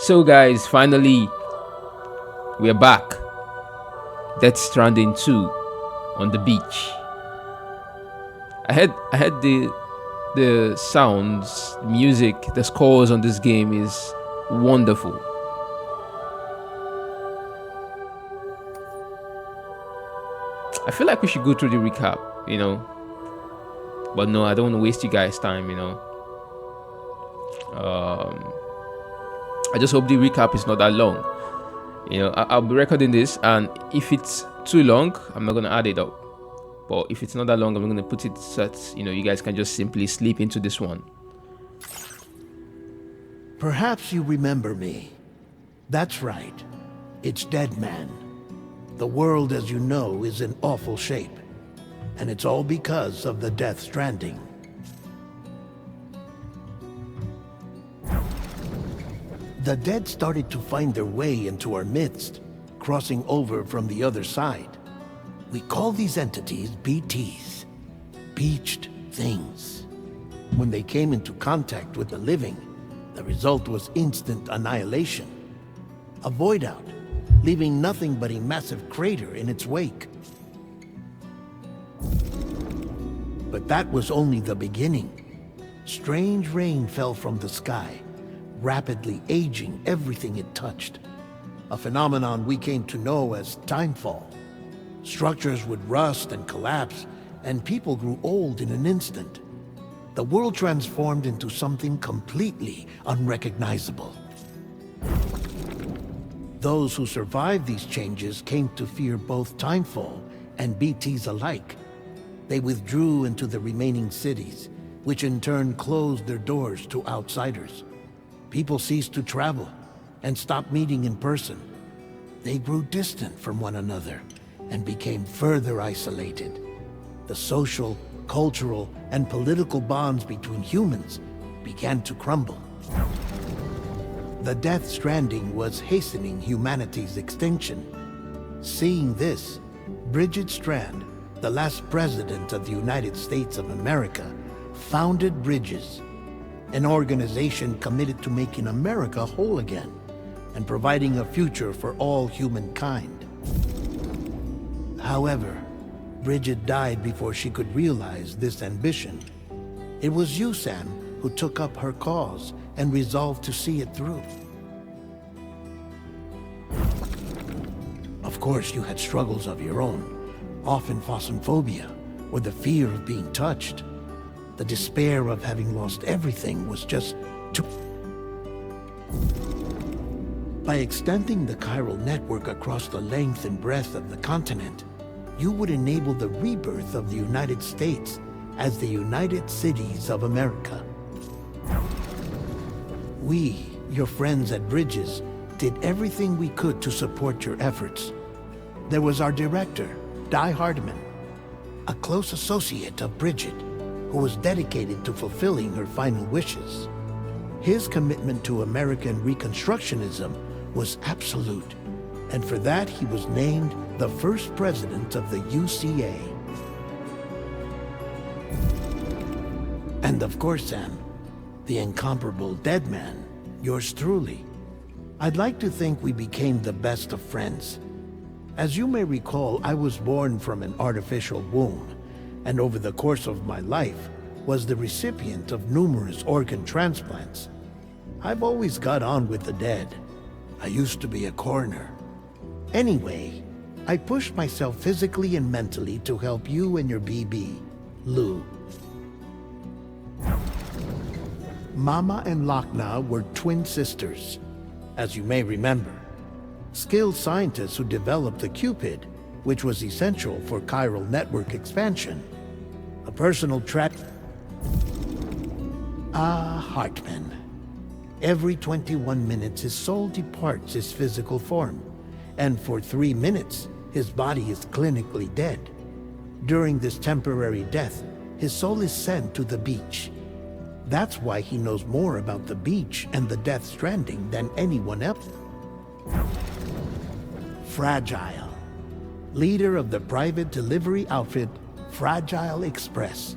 So, guys, finally, we're back. Death Stranding 2 on the beach. I had the sounds, music, the scores on this game is wonderful. I feel like we should go through the recap, but no, I don't want to waste you guys' time. Um, I just hope the recap is not that long. I'll be recording this, and if it's too long, I'm not gonna add it up. But if it's not that long, I'm gonna put it so that you guys can just simply sleep into this one. Perhaps you remember me. That's right. It's Dead Man. The world, as you know, is in awful shape. And it's all because of the Death Stranding. The dead started to find their way into our midst, crossing over from the other side. We call these entities BTs, Beached Things. When they came into contact with the living, the result was instant annihilation. A void out, leaving nothing but a massive crater in its wake. But that was only the beginning. Strange rain fell from the sky, rapidly aging everything it touched. A phenomenon we came to know as timefall. Structures would rust and collapse, and people grew old in an instant. The world transformed into something completely unrecognizable. Those who survived these changes came to fear both timefall and BTs alike. They withdrew into the remaining cities, which in turn closed their doors to outsiders. People ceased to travel and stopped meeting in person. They grew distant from one another and became further isolated. The social, cultural, and political bonds between humans began to crumble. The Death Stranding was hastening humanity's extinction. Seeing this, Bridget Strand, the last president of the United States of America, founded Bridges, an organization committed to making America whole again and providing a future for all humankind. However, Bridget died before she could realize this ambition. It was you, Sam, who took up her cause and resolved to see it through. Of course, you had struggles of your own, often phosmophobia, or the fear of being touched. The despair of having lost everything was just too... By extending the chiral network across the length and breadth of the continent, you would enable the rebirth of the United States as the United Cities of America. We, your friends at Bridges, did everything we could to support your efforts. There was our director, Di Hardman, a close associate of Bridget, who was dedicated to fulfilling her final wishes. His commitment to American Reconstructionism was absolute, and for that he was named the first president of the UCA. And of course, Sam, the incomparable Dead Man, yours truly. I'd like to think we became the best of friends. As you may recall, I was born from an artificial womb, and over the course of my life was the recipient of numerous organ transplants. I've always got on with the dead. I used to be a coroner. Anyway, I pushed myself physically and mentally to help you and your BB, Lou. Mama and Lakna were twin sisters, as you may remember. Skilled scientists who developed the Cupid, which was essential for chiral network expansion. A personal Hartman. Every 21 minutes his soul departs his physical form, and for 3 minutes his body is clinically dead. During this temporary death, his soul is sent to the beach. That's why he knows more about the beach and the Death Stranding than anyone else. Fragile, leader of the private delivery outfit Fragile Express.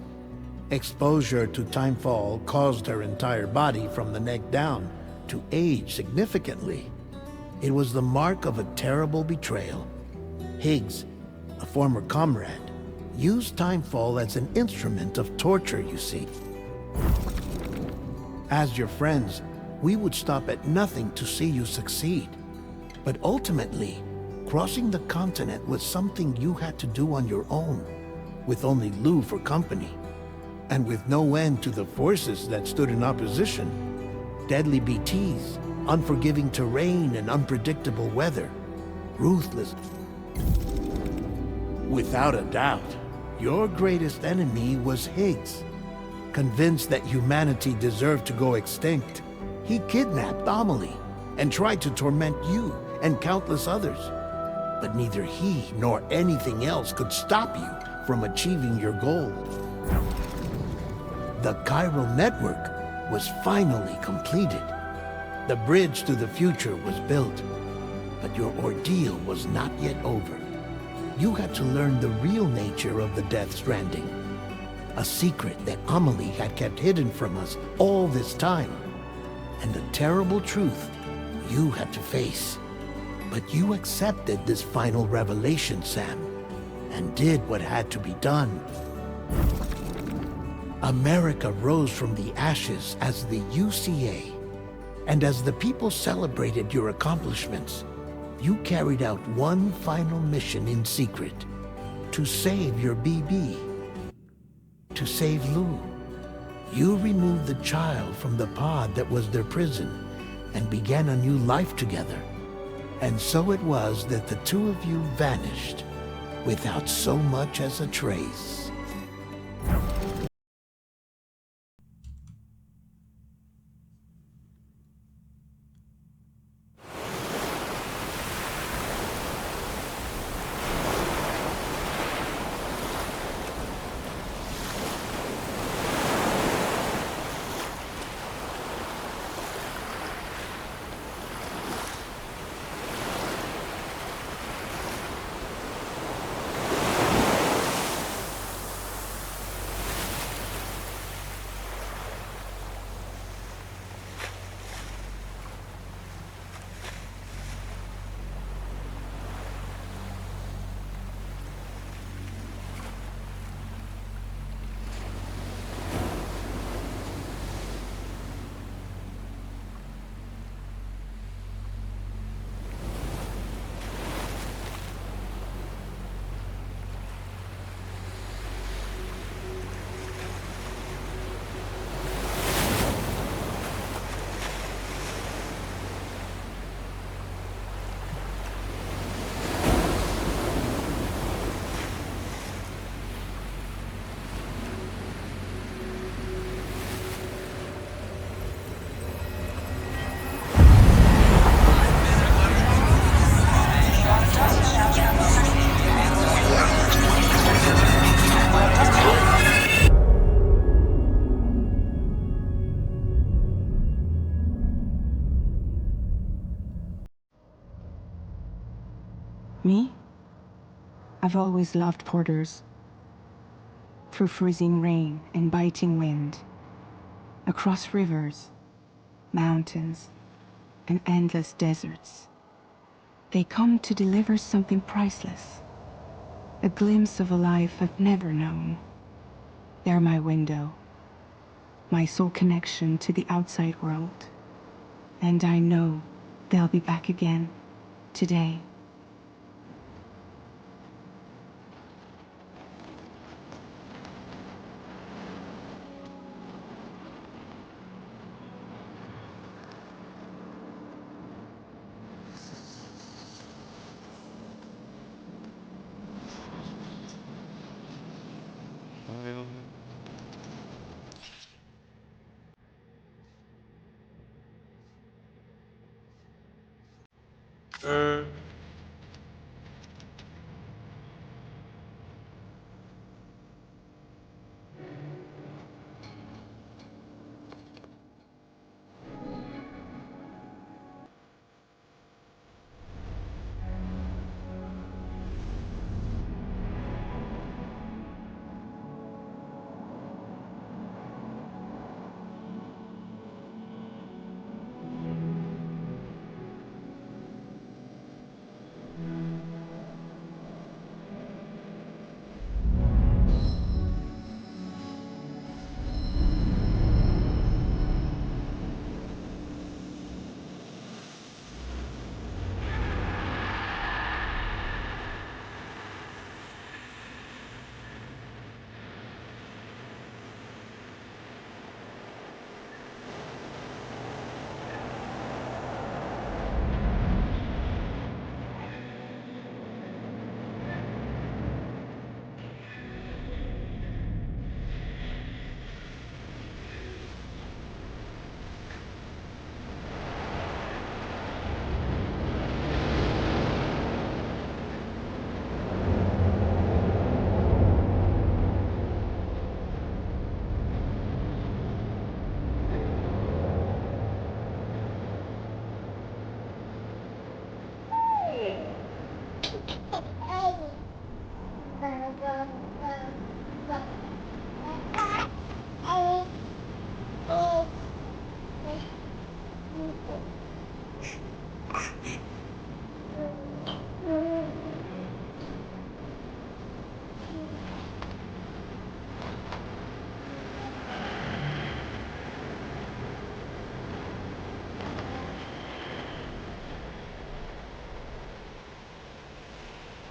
Exposure to timefall caused her entire body from the neck down to age significantly. It was the mark of a terrible betrayal. Higgs, a former comrade, used Timefall as an instrument of torture, you see. As your friends, we would stop at nothing to see you succeed. But ultimately, crossing the continent was something you had to do on your own, with only Lou for company, and with no end to the forces that stood in opposition. Deadly BTs, unforgiving terrain and unpredictable weather, ruthless. Without a doubt, your greatest enemy was Higgs. Convinced that humanity deserved to go extinct, he kidnapped Amelie and tried to torment you and countless others. But neither he nor anything else could stop you from achieving your goal. The chiral network was finally completed. The bridge to the future was built, but your ordeal was not yet over. You had to learn the real nature of the Death Stranding, a secret that Amelie had kept hidden from us all this time, and the terrible truth you had to face. But you accepted this final revelation, Sam, and did what had to be done. America rose from the ashes as the UCA, and as the people celebrated your accomplishments, you carried out one final mission in secret, to save your BB, to save Lou. You removed the child from the pod that was their prison and began a new life together. And so it was that the two of you vanished without so much as a trace. Me? I've always loved porters. Through freezing rain and biting wind, across rivers, mountains, and endless deserts, they come to deliver something priceless, a glimpse of a life I've never known. They're my window, my sole connection to the outside world. And I know they'll be back again today.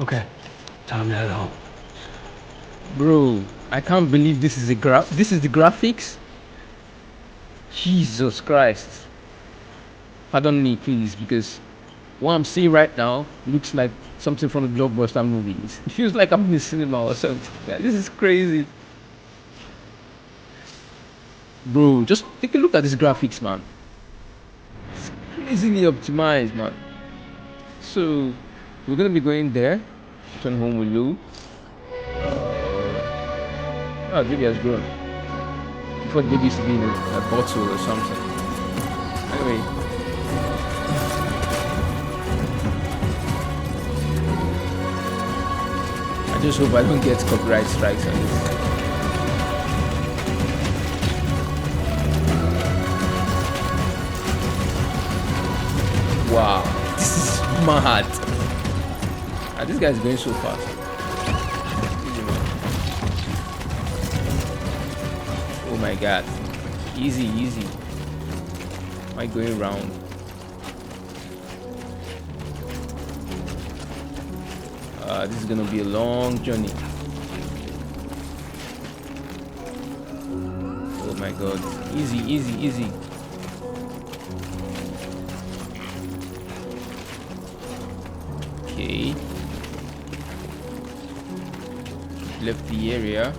Okay, time to head home. Bro, I can't believe this is this is the graphics. Jesus Christ. Pardon me, please, because what I'm seeing right now looks like something from the blockbuster movies. It feels like I'm in the cinema or something. Man, this is crazy. Bro, just take a look at these graphics, man. It's crazily optimized, man. So, we're gonna be going there. Turn home with Lou. Oh, the baby has grown. Before the baby used to be in a bottle or something. Anyway, I just hope I don't get copyright strikes on this. Wow, this is mad. Ah, this guy is going so fast. Easy, man. Oh my god. Easy, easy. Am I going round? This is gonna be a long journey. Oh my god. Easy, easy, easy. Okay. Left the area.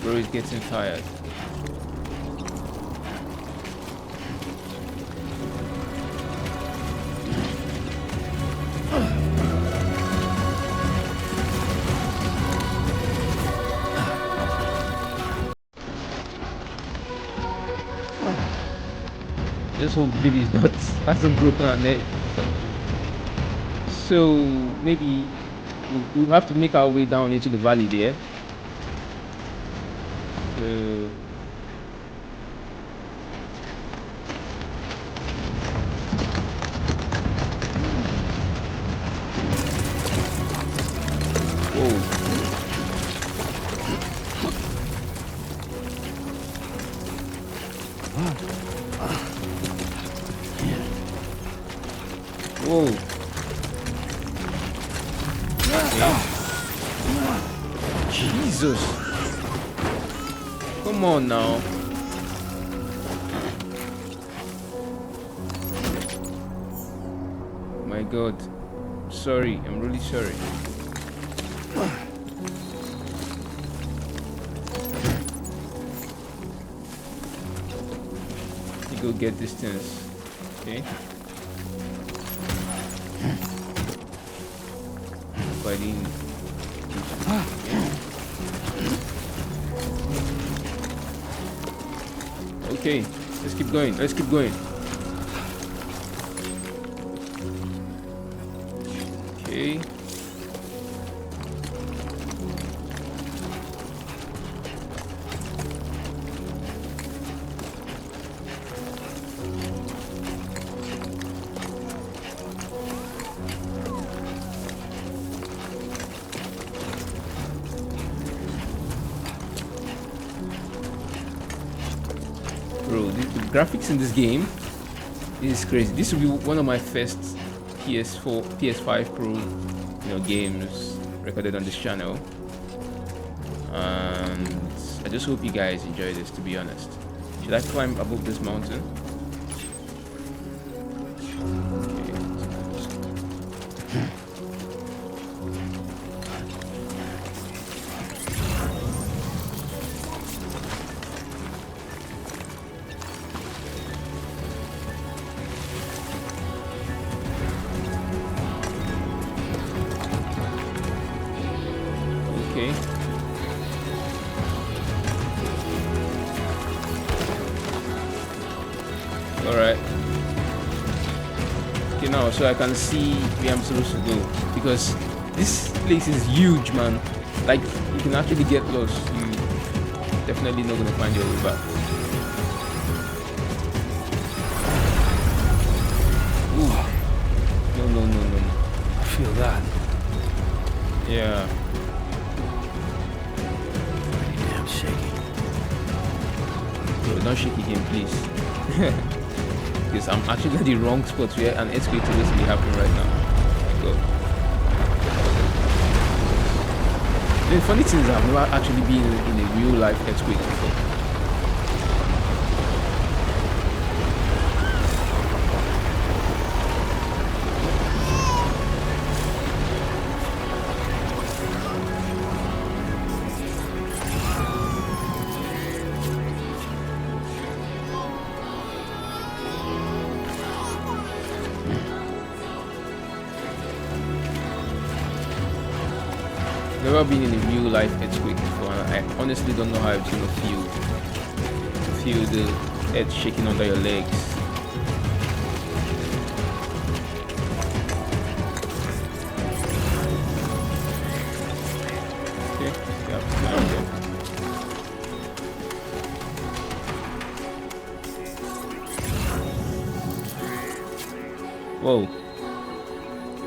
Bro is getting tired. Just hope baby is not hasn't broken her neck. So maybe we'll have to make our way down into the valley there. Whoa. Whoa. Okay. Jesus. Come on now. My God. Sorry. I'm really sorry. You go get distance. Okay. Fighting. Okay, let's keep going. Let's keep going. Okay. Bro, the graphics in this game is crazy. This will be one of my first PS5 Pro, games recorded on this channel. And I just hope you guys enjoy this, to be honest. Should I climb above this mountain? Okay. Alright. Okay, now so I can see where I'm supposed to go, because this place is huge, man. Like, you can actually get lost. You definitely not gonna find your way back. Ooh. No. I feel that. Yeah. don't shake again, please. Because I'm actually at the wrong spot where an earthquake is supposed to be happening right now. Oh my god. The funny thing is I've never actually been in a real life earthquake before. Never been in a real life earthquake before, and I honestly don't know how it's gonna feel to feel the earth shaking under your legs. Okay, yeah, okay. Whoa.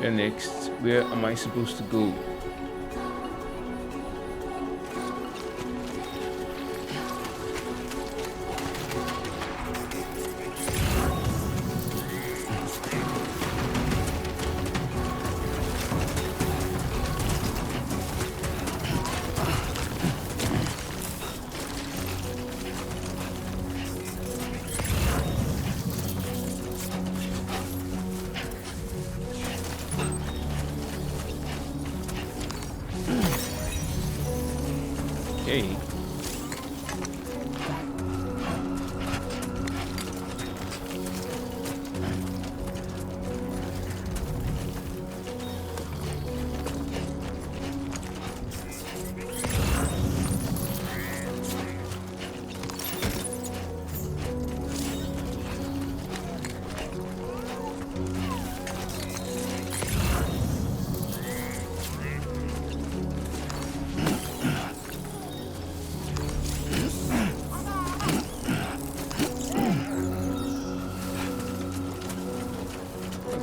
Where next? Where am I supposed to go? Okay.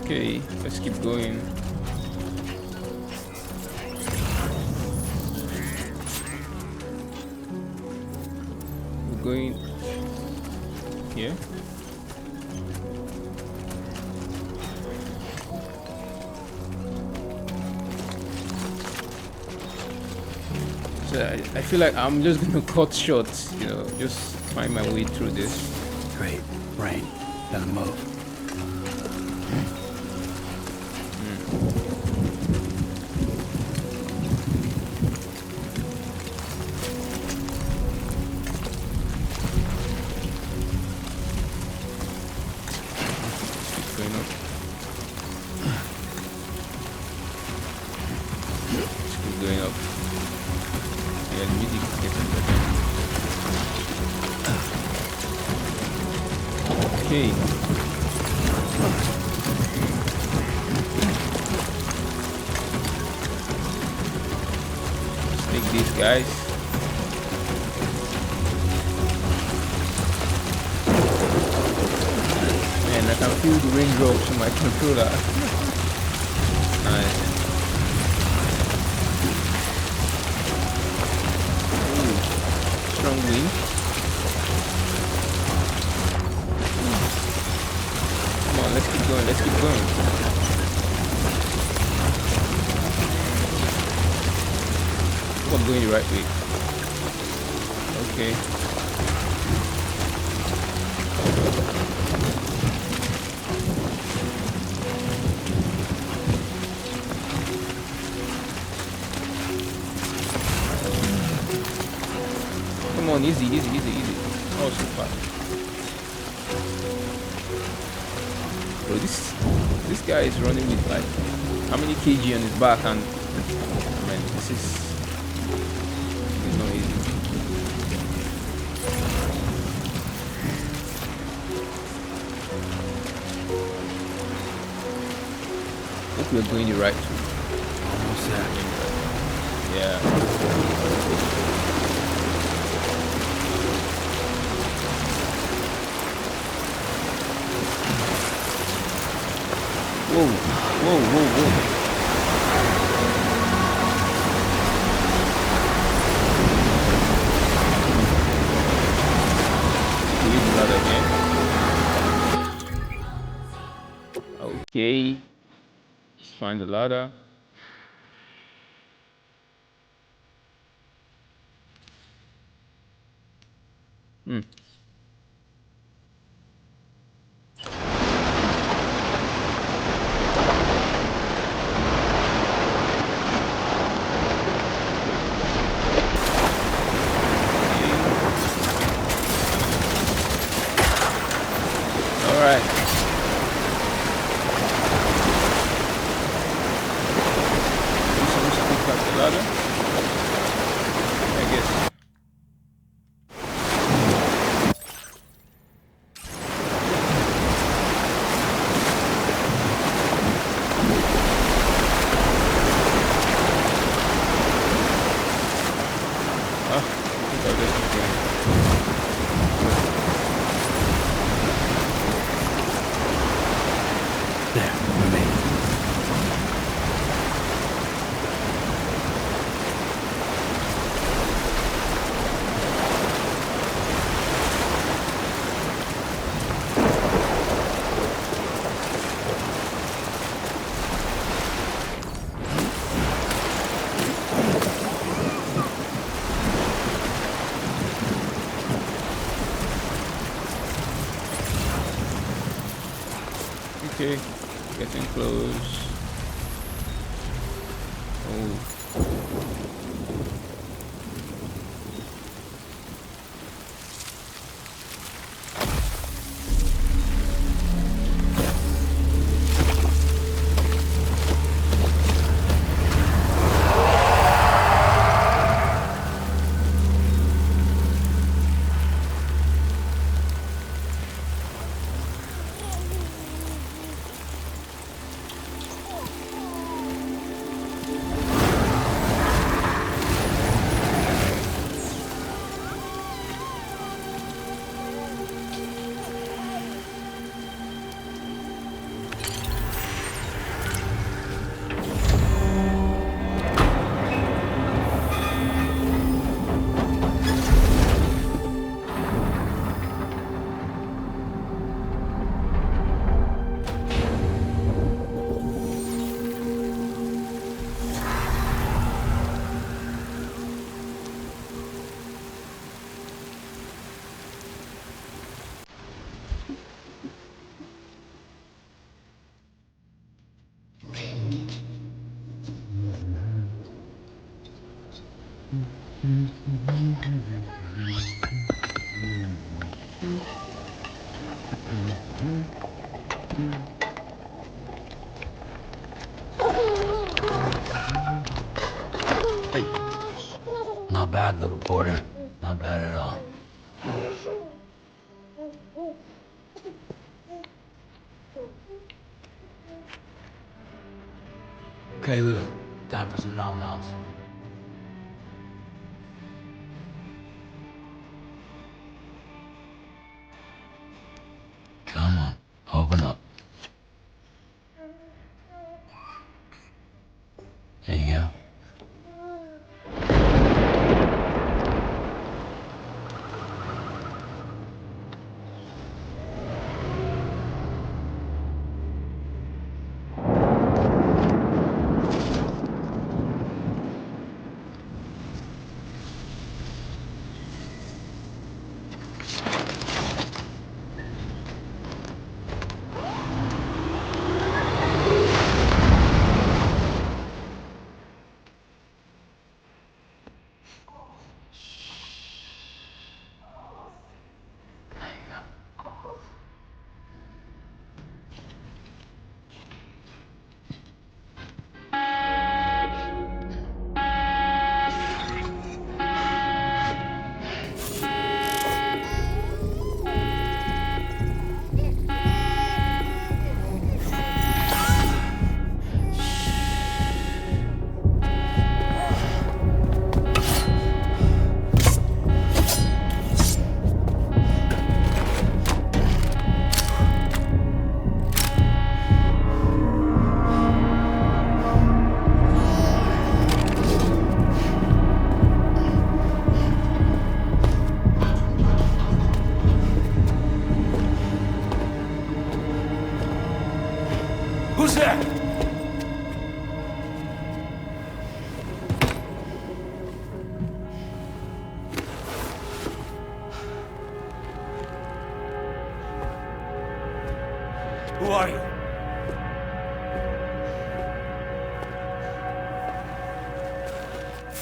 Okay, let's keep going. We're going here. So I feel like I'm just gonna cut short, you know, just find my way through this. Great. Rain. Gotta move. Going up. Let's keep going up. Yeah, the music is getting better. Okay. Let's take these guys. Man, I can feel the raindrops on my controller. Nice. Ooh, strong wind. Come on, let's keep going, let's keep going. I'm going the right way. Okay. Come on, easy, easy, easy, easy. Oh, so fast. Bro, this guy is running with like how many kg on his back, and man, this is not easy. Hope we're going the right way. Almost there. Yeah. Whoa, whoa, whoa, whoa. find the ladder. Hmm. All right. We supposed to pick up the ladder, I guess. Ah, I think I'll just keep going. There, we made it. Okay, getting close. Oh. Not bad, little porter. Not bad at all. Okay, Lou. Time for some nom-noms. Come on, open up. There you go.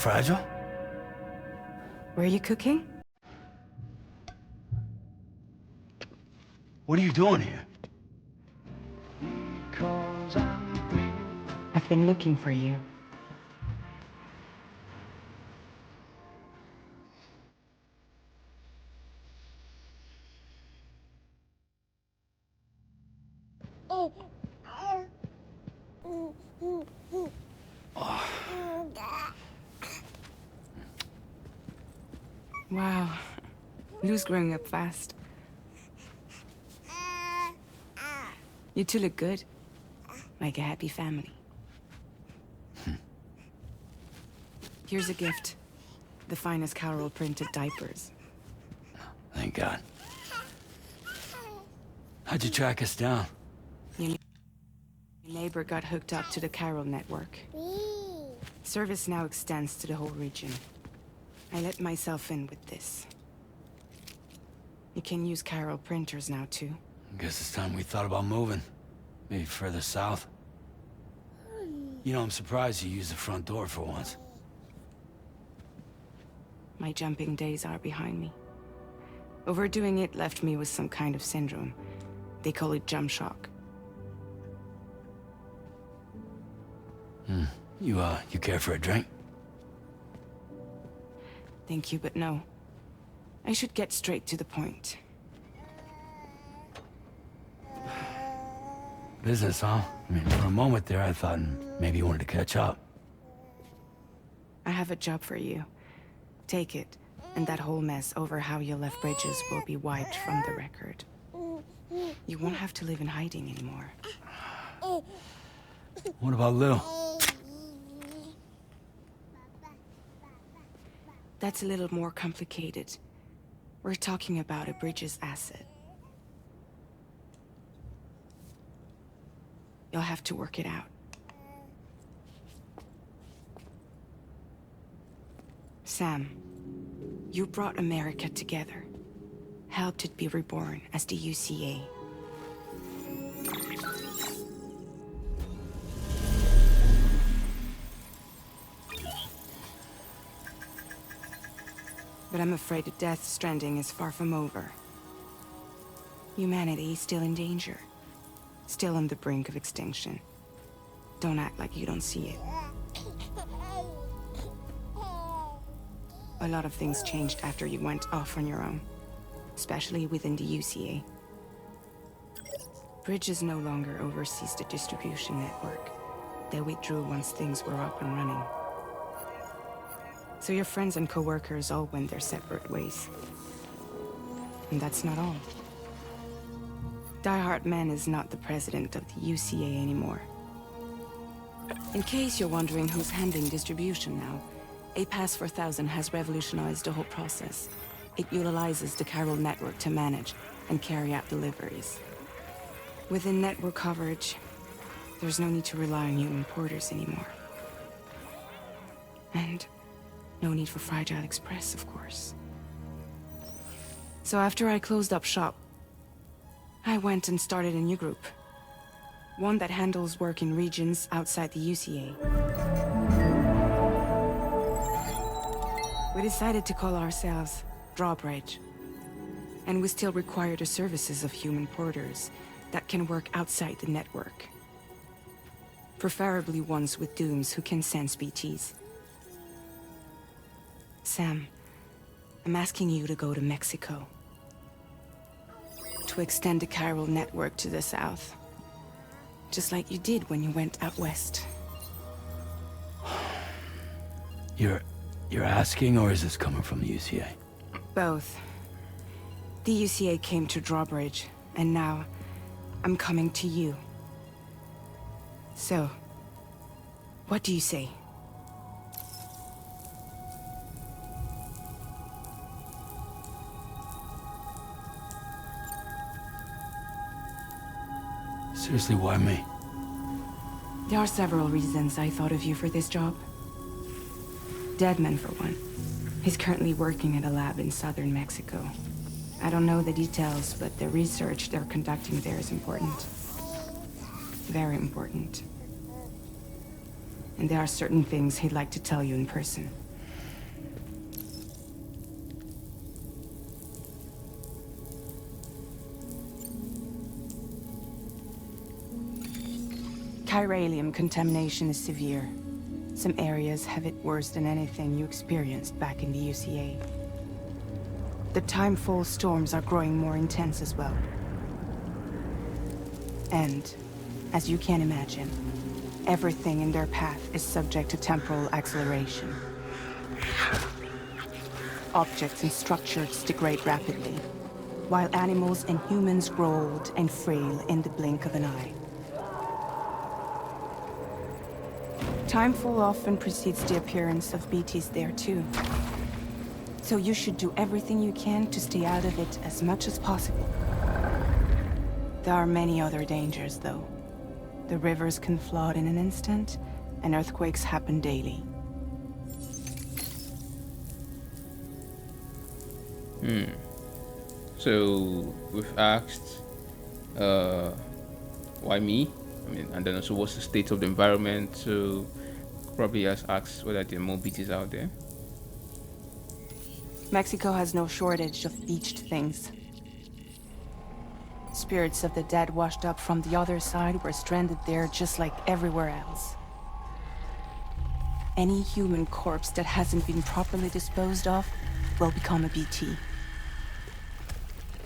fragile? Were you cooking? What are you doing here? I've been looking for you. Wow. Lou's growing up fast. You two look good. Like a happy family. Here's a gift. The finest Carol printed diapers. Thank God. How'd you track us down? Your neighbor got hooked up to the Carol network. Service now extends to the whole region. I let myself in with this. You can use Carol printers now, too. Guess it's time we thought about moving. Maybe further south. You know, I'm surprised you used the front door for once. My jumping days are behind me. Overdoing it left me with some kind of syndrome. They call it jump shock. You care for a drink? Thank you, but no. I should get straight to the point. Business, huh? I mean, for a moment there, I thought maybe you wanted to catch up. I have a job for you. Take it, and that whole mess over how you left Bridges will be wiped from the record. You won't have to live in hiding anymore. What about Lil? That's a little more complicated. We're talking about a Bridges asset. You'll have to work it out. Sam, you brought America together. Helped it be reborn as the UCA. But I'm afraid that Death Stranding is far from over. Humanity is still in danger. Still on the brink of extinction. Don't act like you don't see it. A lot of things changed after you went off on your own. Especially within the UCA. Bridges no longer oversees the distribution network. They withdrew once things were up and running. So your friends and co-workers all went their separate ways. And that's not all. Die Hard Man is not the president of the UCA anymore. In case you're wondering who's handling distribution now, A Pass 4000 has revolutionized the whole process. It utilizes the Carol network to manage and carry out deliveries. Within network coverage, there's no need to rely on human porters anymore. And no need for Fragile Express, of course. So after I closed up shop, I went and started a new group. One that handles work in regions outside the UCA. We decided to call ourselves Drawbridge. And we still require the services of human porters that can work outside the network. Preferably ones with dooms who can sense BTs. Sam, I'm asking you to go to Mexico. To extend the Carol network to the south. Just like you did when you went out west. You're asking, or is this coming from the UCA? Both. The UCA came to Drawbridge, and now I'm coming to you. So, what do you say? Seriously, why me? There are several reasons I thought of you for this job. Deadman, for one. He's currently working at a lab in southern Mexico. I don't know the details, but the research they're conducting there is important. Very important. And there are certain things he'd like to tell you in person. Chiralium contamination is severe. Some areas have it worse than anything you experienced back in the UCA. The timefall storms are growing more intense as well. And, as you can imagine, everything in their path is subject to temporal acceleration. Objects and structures degrade rapidly, while animals and humans grow old and frail in the blink of an eye. Timefall often precedes the appearance of BTs there too. So you should do everything you can to stay out of it as much as possible. There are many other dangers, though. The rivers can flood in an instant, and earthquakes happen daily. So we've asked, why me? I mean, and then also what's the state of the environment? So probably asked whether there are more beaches out there. Mexico has no shortage of beached things. Spirits of the dead washed up from the other side were stranded there just like everywhere else. Any human corpse that hasn't been properly disposed of will become a BT.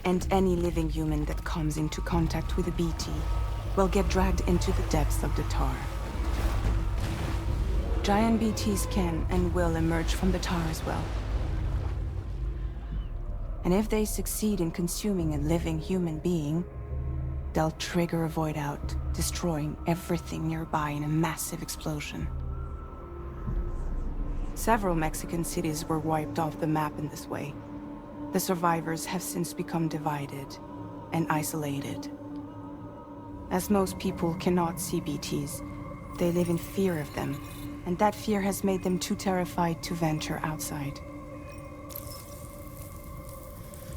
And any living human that comes into contact with a BT will get dragged into the depths of the tar. Giant BTs can and will emerge from the tar as well. And if they succeed in consuming a living human being, they'll trigger a void out, destroying everything nearby in a massive explosion. Several Mexican cities were wiped off the map in this way. The survivors have since become divided and isolated. As most people cannot see BTs, they live in fear of them, and that fear has made them too terrified to venture outside.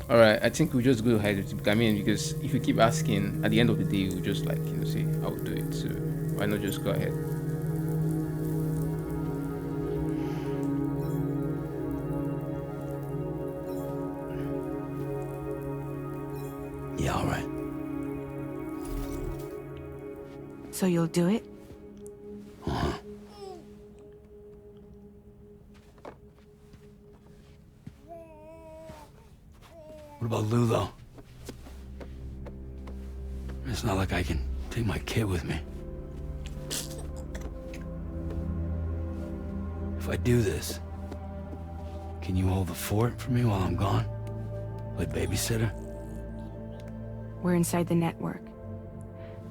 Alright, I think we'll just go ahead with it. I mean, because if you keep asking, at the end of the day, we'll just like, say, I'll do it. So why not just go ahead? Yeah, all right. So you'll do it? Uh-huh. What about Lou, though? It's not like I can take my kid with me. If I do this, can you hold the fort for me while I'm gone? Play babysitter? We're inside the network.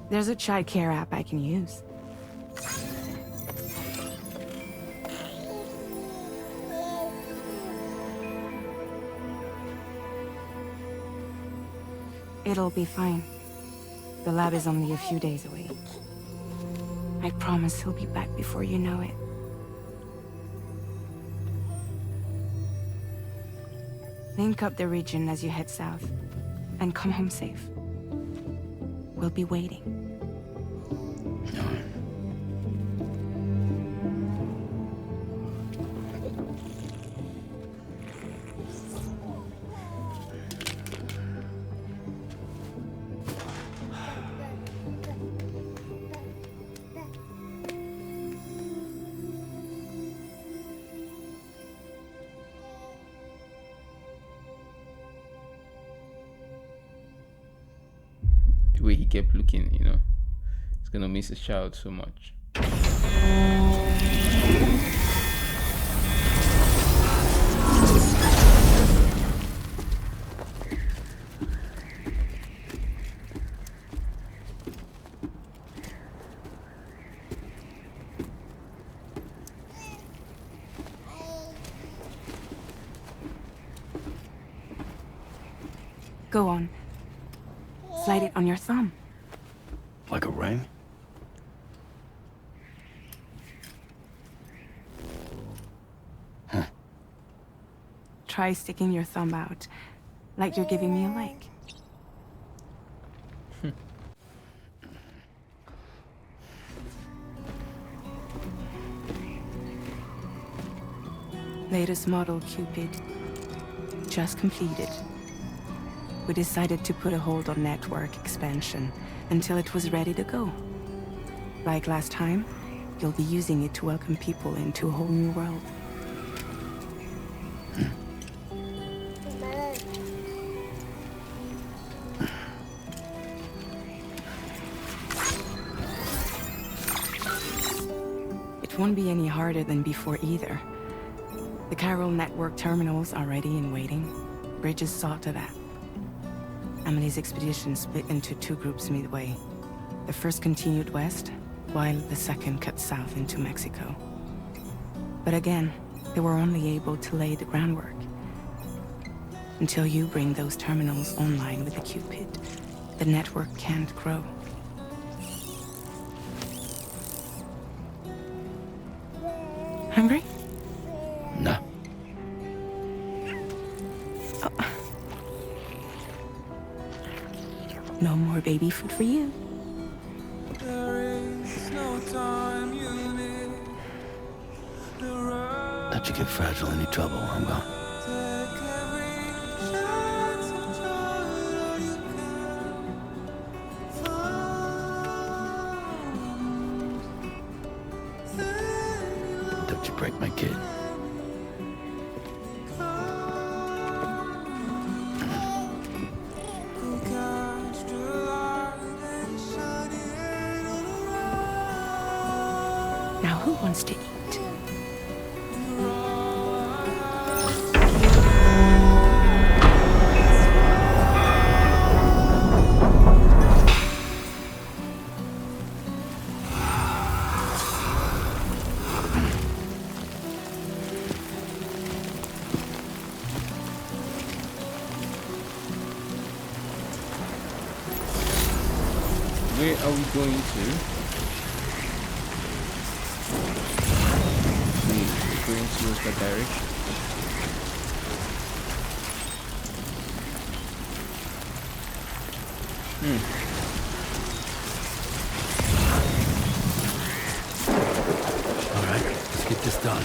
There's a child care app I can use. It'll be fine. The lab is only a few days away. I promise he'll be back before you know it. Link up the region as you head south, and come home safe. We'll be waiting. All right. The way he kept looking, he's gonna miss his child so much. Go on. Slide it on your thumb. Like a ring? Huh. Try sticking your thumb out, like you're giving me a like. Latest model Cupid. Just completed. We decided to put a hold on network expansion until it was ready to go. Like last time, you'll be using it to welcome people into a whole new world. It won't be any harder than before either. The Chiral network terminals are ready and waiting. Bridges saw to that. Emily's expedition split into two groups midway. The first continued west, while the second cut south into Mexico. But again, they were only able to lay the groundwork. Until you bring those terminals online with the Cupid, the network can't grow. Hungry? No. No more baby food for you. Let you get fragile any trouble, I'm gone. Don't you break my kid. Now who wants to eat? Where are we going to? We're going towards that direction. All right, let's get this done.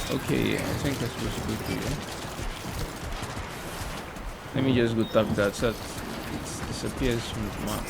Okay, I think that's supposed to be here. Let me just go tap that so it disappears from the map.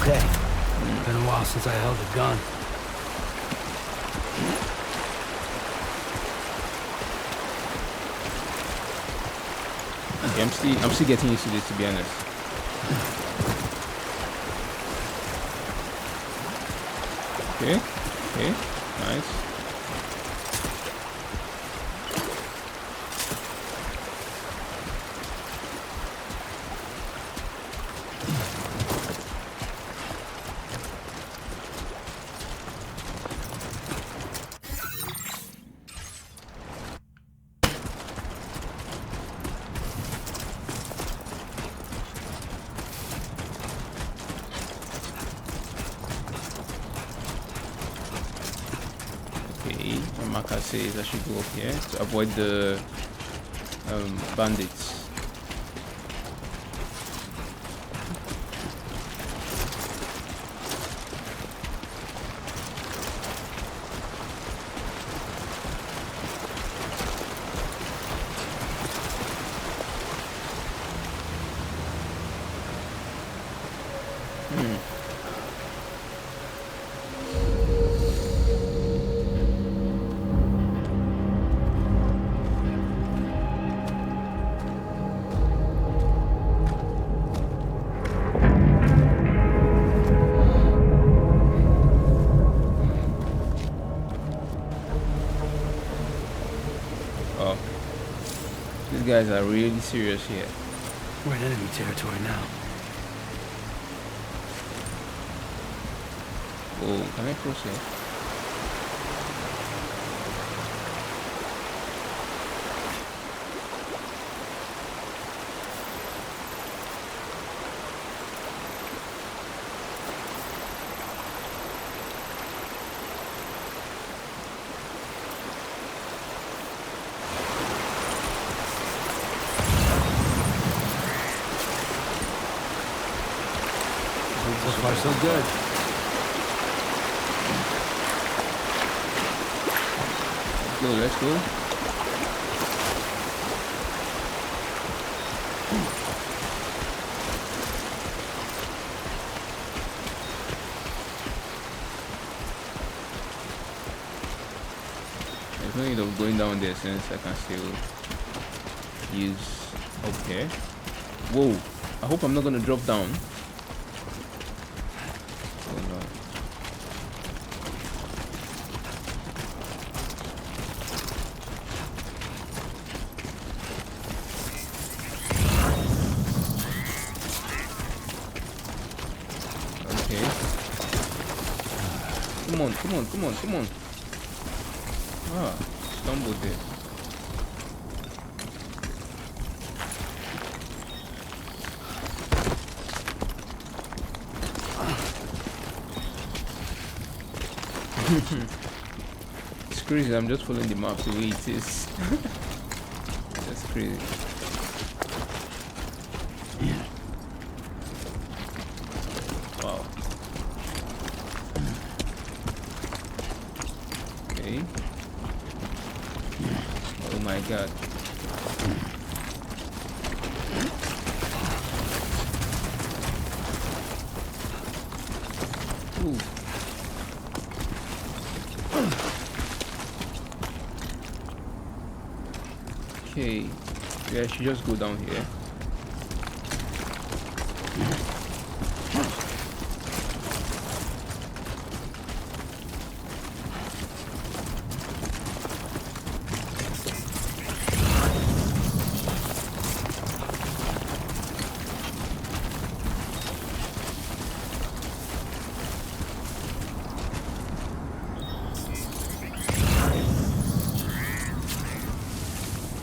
Okay. Been a while since I held a gun. Okay, I'm still getting used to this, to be honest. Okay, nice. Okay, my marker says I should go up here to avoid the bandits. Oh, these guys are really serious here. We're in enemy territory now. Oh, can I cross here? So far, so good. Let's go. There's no need of going down there since I can still use up here. Whoa, I hope I'm not gonna drop down. Oh no. Okay. Come on, come on, come on, come on. Ah, stumbled there. It's crazy, I'm just following the map the way it is. That's crazy. Wow. Okay. Oh my god. Ooh. Okay, yeah, I should just go down here.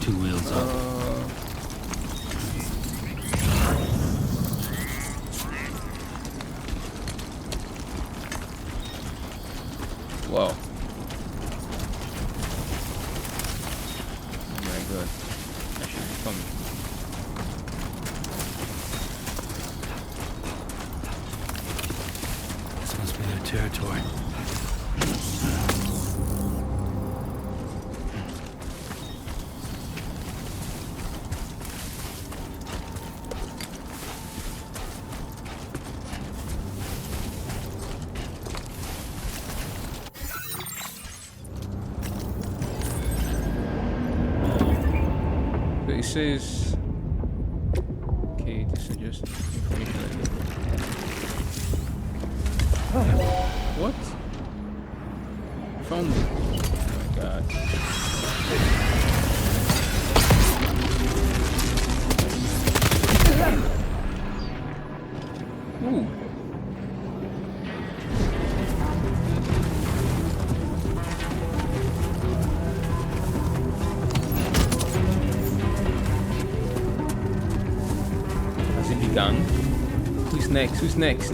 Two wheels up. Wow. Oh my god. I should be coming. This must be their territory. It says, okay, this is just information. What? Found me. Oh my god. Ooh. Gun. Who's next? Who's next?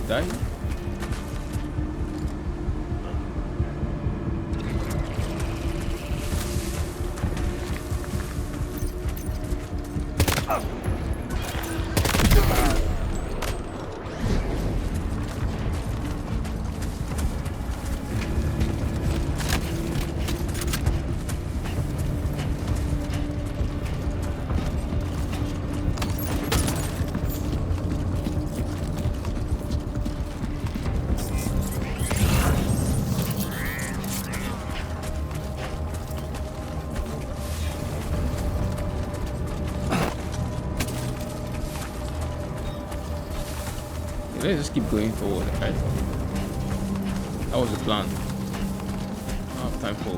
Die? Let's just keep going forward, right? That was the plan. I don't have time for.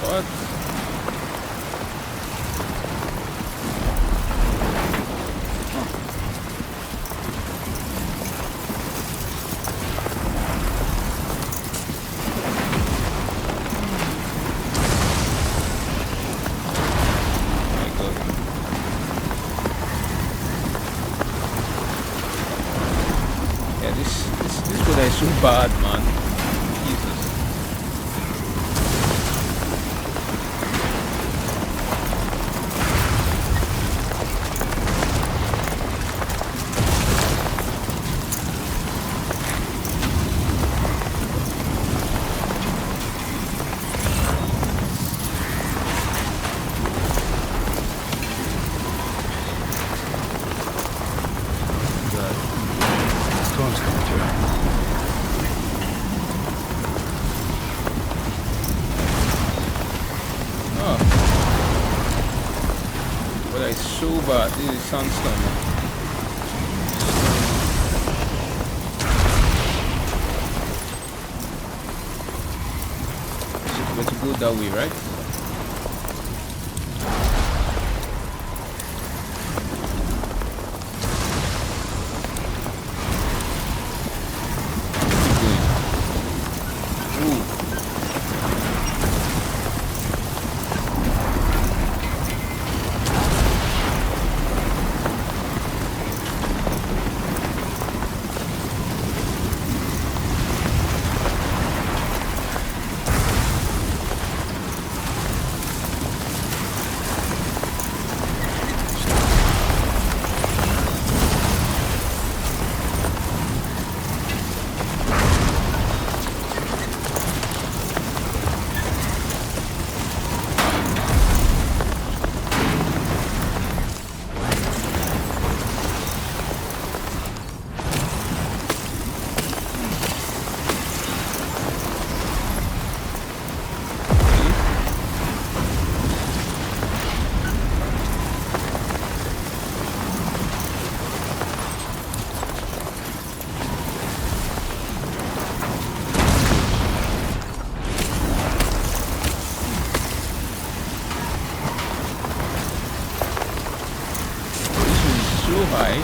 What? My God. Yeah, this weather is so bad, man. Jesus. Storm's coming through. Oh. But it's so bad. This is sandstorm. We're to go that way, right? Keep going. Ooh. So high.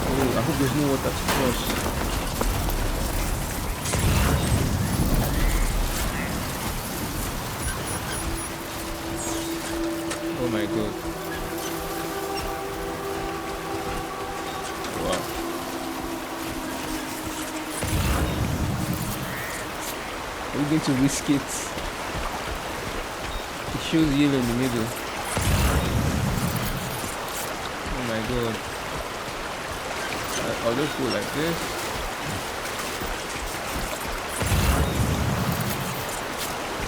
Oh, I hope there's no water to cross. Oh my God. Wow. We're going to risk it. It shows yellow in the middle. Oh my God. I'll just go like this.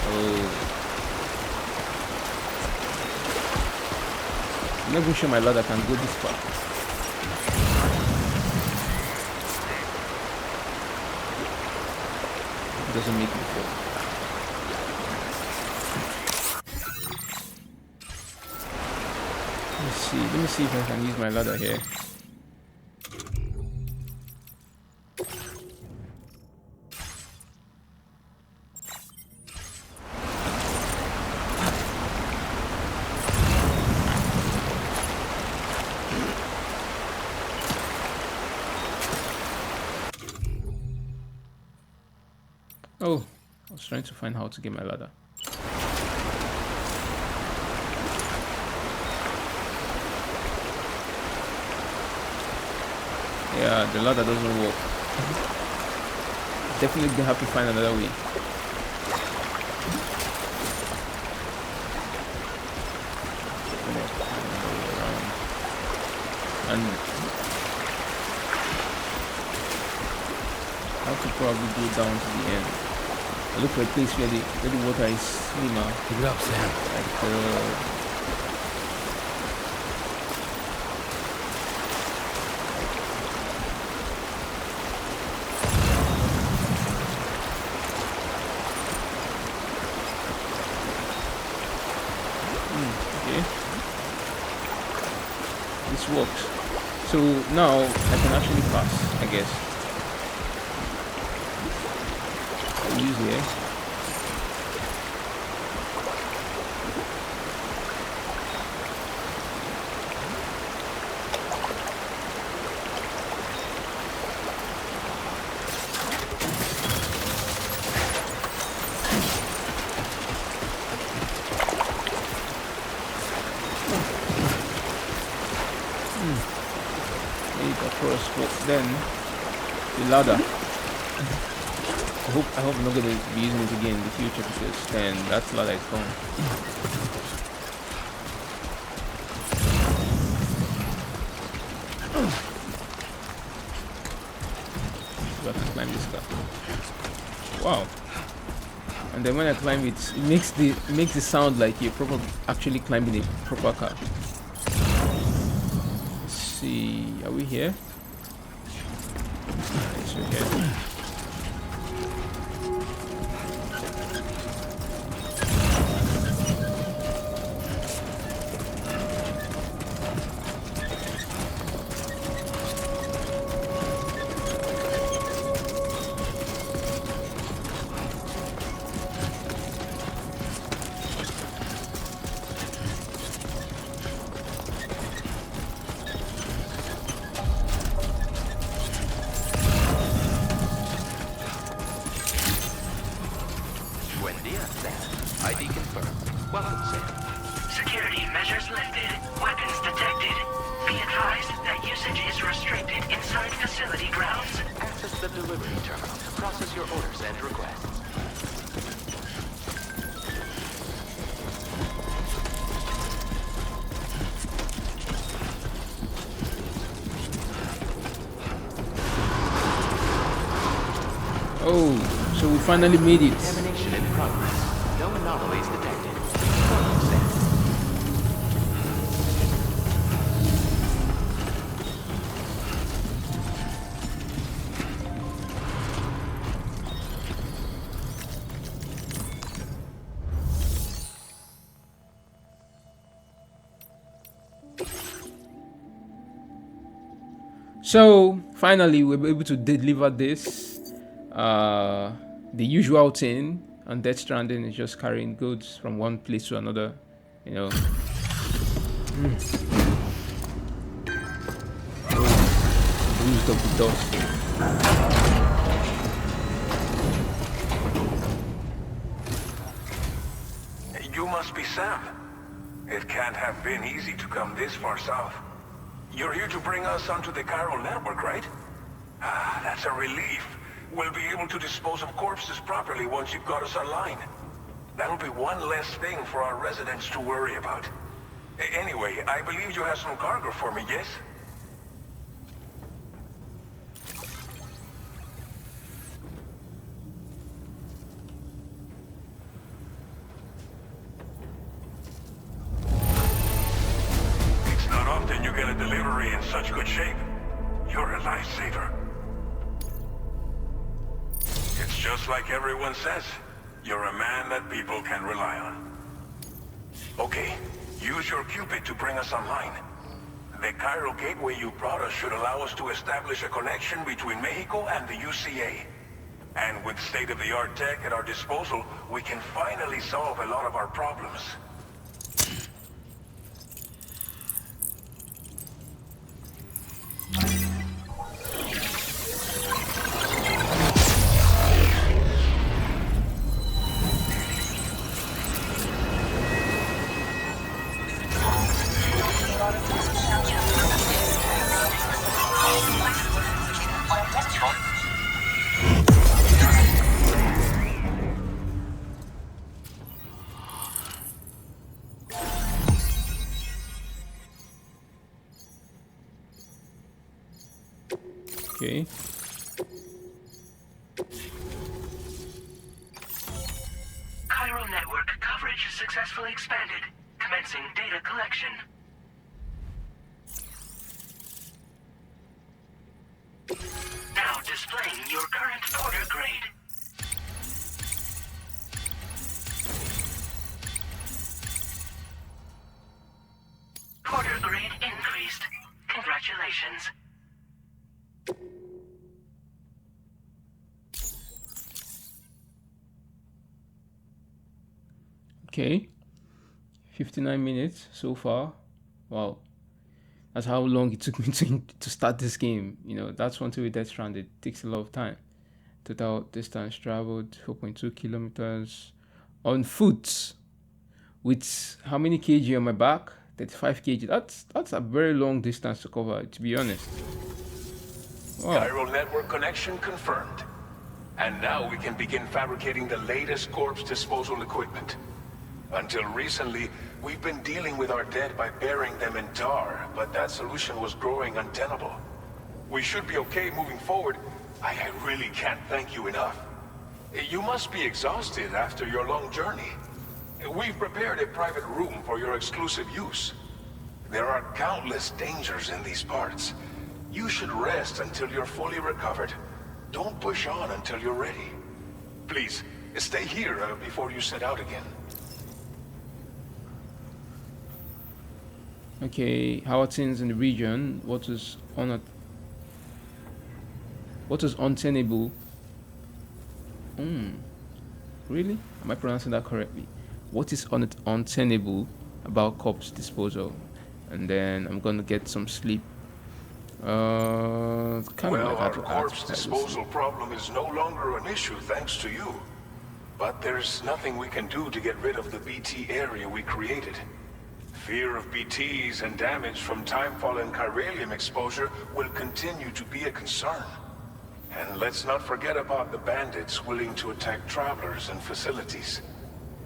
Oh. I'm not even sure my ladder can go this far. It doesn't make me fall. Let me see if I can use my ladder here. I was trying to find how to get my ladder. Yeah, the ladder doesn't work. Definitely gonna have to find another way. And I have to probably go down to the end. I look for a place where the water is slimmer. Pick it up, Sam. Like okay. This works. So now I can actually pass, I guess. I'll use here. Across, but then the ladder. I hope I'm not gonna be using it again in the future, because then that ladder is gone. So I have to climb this car. Wow. And then when I climb it, it makes the sound like you're actually climbing a proper car. See, are we here? Yes, we're here. ID confirmed. Welcome, Sam. Security measures lifted. Weapons detected. Be advised that usage is restricted inside facility grounds. Access the delivery terminal to process your orders and requests. Oh, so we finally made it. Contamination in progress. No anomalies detected. So finally we were able to deliver this. The usual thing on Death Stranding is just carrying goods from one place to another, you know. Bruised up the dust. You must be Sam. It can't have been easy to come this far south. You're here to bring us onto the chiral network, right? Ah, that's a relief. We'll be able to dispose of corpses properly once you've got us online. That'll be one less thing for our residents to worry about. Anyway, I believe you have some cargo for me, yes? It's not often you get a delivery in such good shape. You're a lifesaver. It's just like everyone says. You're a man that people can rely on. Okay, use your Cupid to bring us online. The chiral gateway you brought us should allow us to establish a connection between Mexico and the UCA. And with state-of-the-art tech at our disposal, we can finally solve a lot of our problems. Okay. Chiral network coverage successfully expanded. Commencing data collection. Now displaying your current porter grade. Porter grade increased. Congratulations. Okay. 59 minutes so far. Wow. That's how long it took me to start this game. You know, that's one thing with Death Stranding. It takes a lot of time. Total distance traveled 4.2 kilometers on foot. With how many kg on my back? 35 kg. That's a very long distance to cover, to be honest. Wow. Chiral network connection confirmed. And now we can begin fabricating the latest corpse disposal equipment. Until recently, we've been dealing with our dead by burying them in tar, but that solution was growing untenable. We should be okay moving forward. I really can't thank you enough. You must be exhausted after your long journey. We've prepared a private room for your exclusive use. There are countless dangers in these parts. You should rest until you're fully recovered. Don't push on until you're ready. Please, stay here before you set out again. Okay, how are things in the region? What is untenable? Really? Am I pronouncing that correctly? What is untenable about corpse disposal? And then I'm gonna get some sleep. Well, our corpse disposal problem is no longer an issue thanks to you. But there's nothing we can do to get rid of the BT area we created. Fear of BTs and damage from timefall and chiralium exposure will continue to be a concern. And let's not forget about the bandits willing to attack travelers and facilities.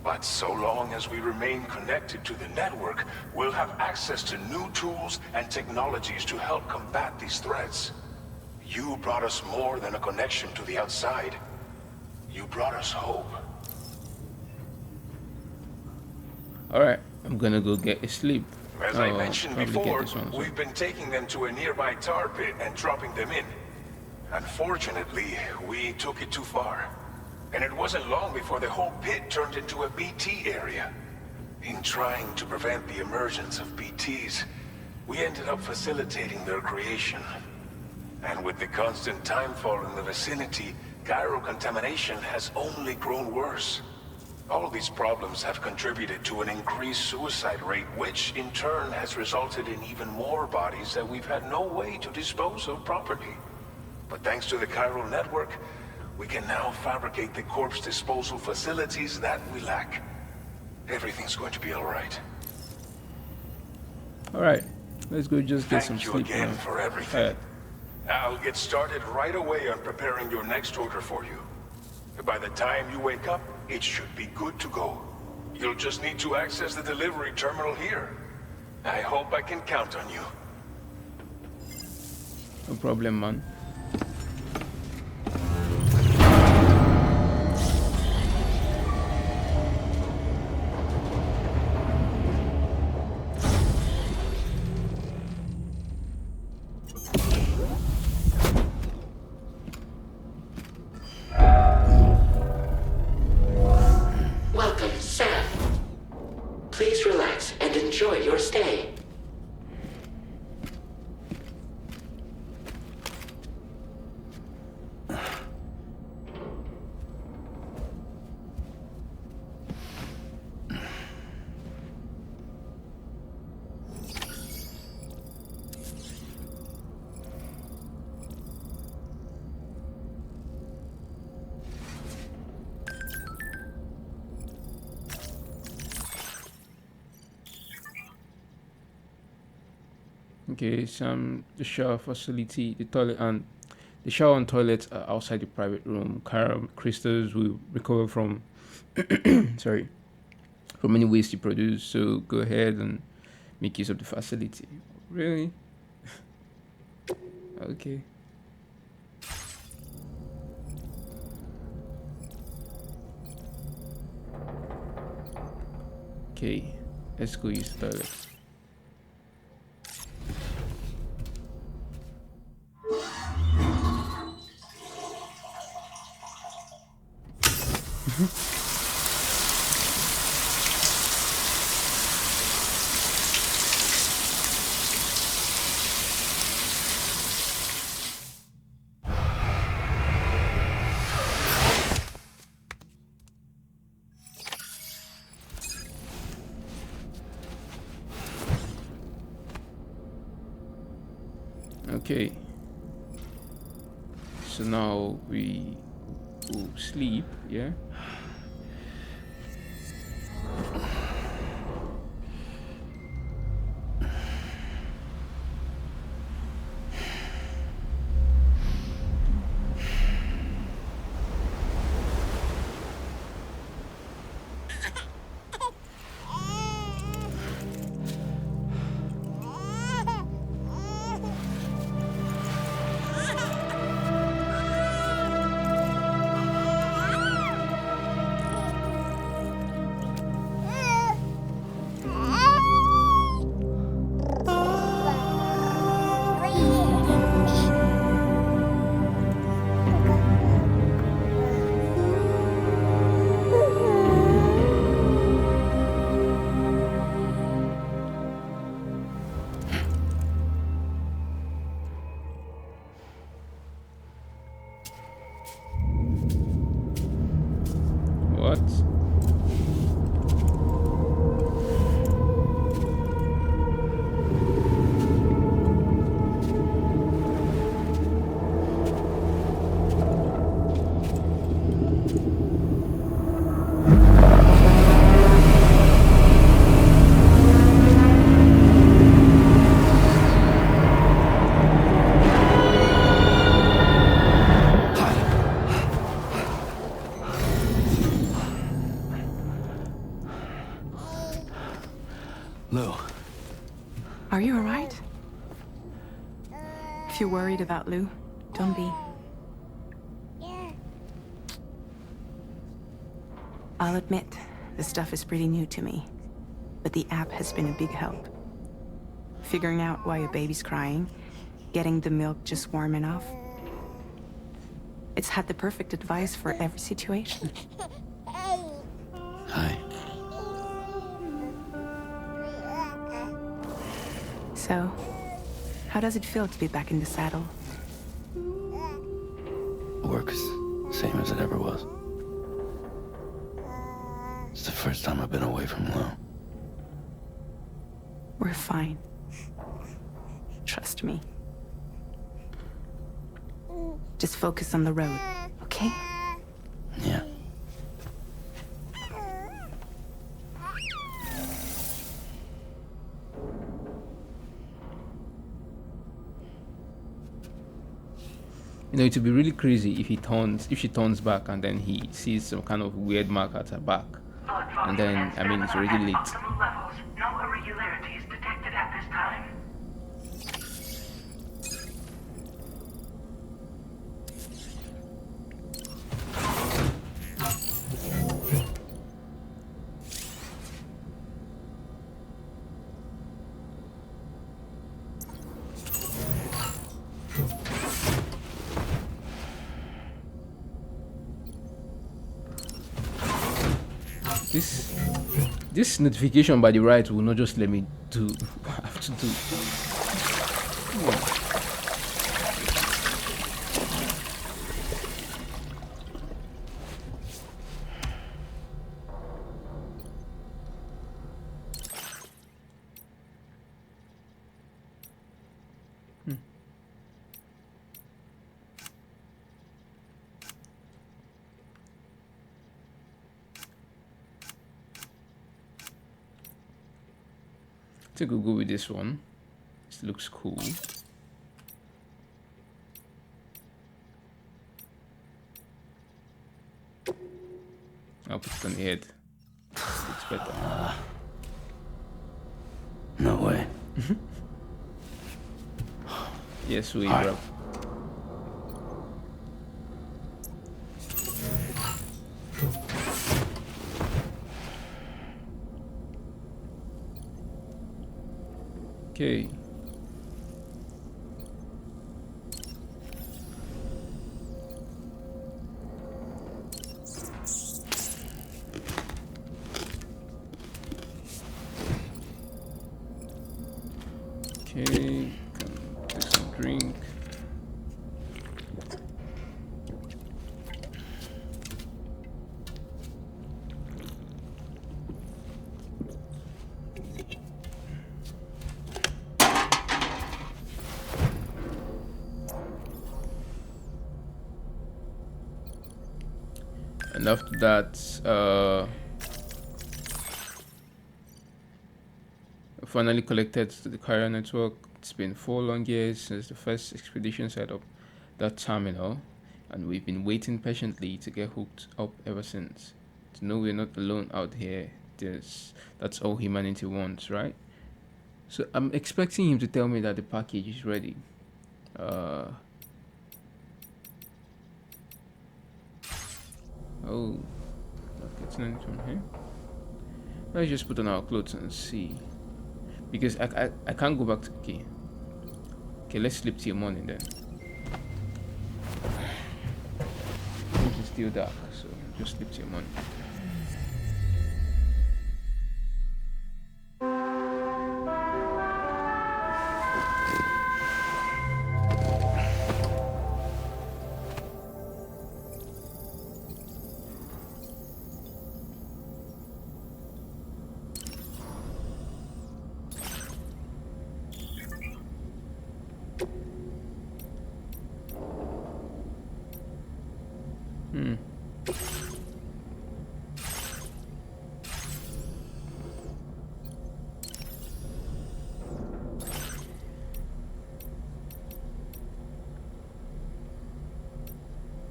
But so long as we remain connected to the network, we'll have access to new tools and technologies to help combat these threats. You brought us more than a connection to the outside. You brought us hope. Alright, I'm gonna go get a sleep. As I mentioned probably before, get this one as well. we've been taking them to a nearby tar pit and dropping them in. Unfortunately, we took it too far. And it wasn't long before the whole pit turned into a BT area. In trying to prevent the emergence of BTs, we ended up facilitating their creation. And with the constant timefall in the vicinity, gyro contamination has only grown worse. All these problems have contributed to an increased suicide rate, which in turn has resulted in even more bodies that we've had no way to dispose of properly. But thanks to the chiral network, we can now fabricate the corpse disposal facilities that we lack. Everything's going to be all right. All right, let's go just get some Thank you sleep again now. for everything. I'll get started right away on preparing your next order for you. By the time you wake up, it should be good to go. You'll just need to access the delivery terminal here. I hope I can count on you. No problem, man. Welcome, Sam. Please relax and enjoy your stay. Okay, the shower facility, the toilet, and the shower and toilets are outside the private room. Crystals will recover from, sorry, from any waste you produce. So go ahead and make use of the facility. Really? Okay. Okay, let's go use the toilet. Okay, so now we will sleep, yeah? What? Lou, Are you alright? If you're worried about Lou, don't be. I'll admit, this stuff is pretty new to me, but the app has been a big help. Figuring out why a baby's crying, getting the milk just warm enough. It's had the perfect advice for every situation. hi. So, how does it feel to be back in the saddle? Works same as it ever was. It's the first time I've been away from Lou. We're fine. Trust me. Just focus on the road, okay? Yeah. You know, it would be really crazy if she turns back and then he sees some kind of weird mark at her back. And then, I mean, it's already late. Optimal levels. No irregularities detected at this time. This notification by the right will not just let me do what I have to do. I think we'll go with this one. This looks cool. I'll put it on the head. Looks better. No way. Yes, we Hi. bro. Okay. Okay, can take some drink. And after that, I finally collected to the carrier network. It's been 4 long years since the first expedition set up that terminal, and we've been waiting patiently to get hooked up ever since. To know we're not alone out here, that's all humanity wants, right? So I'm expecting him to tell me that the package is ready. Oh, not getting anything from here. Let's just put on our clothes and see. Because I can't go back to... Okay, let's sleep till morning then. It's still dark, so just sleep till morning.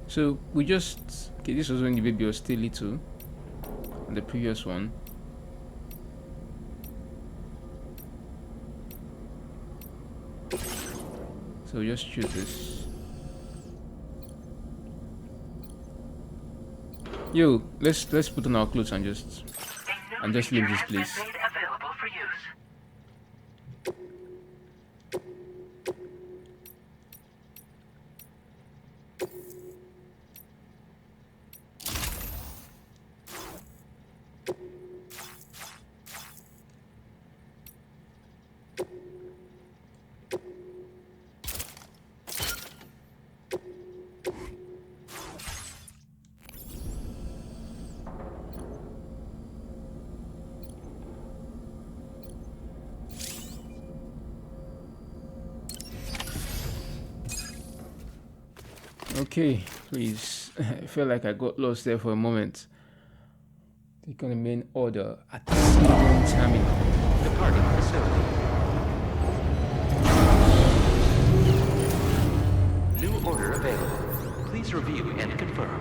So we just... Okay, this was when the baby was still little. And the previous one. So we just choose this. Yo, let's put on our clothes and just leave this place. Made available for use. Okay, please. I feel like I got lost there for a moment. Take on the main order at the standalone terminal. Departing facility. New order available. Please review and confirm.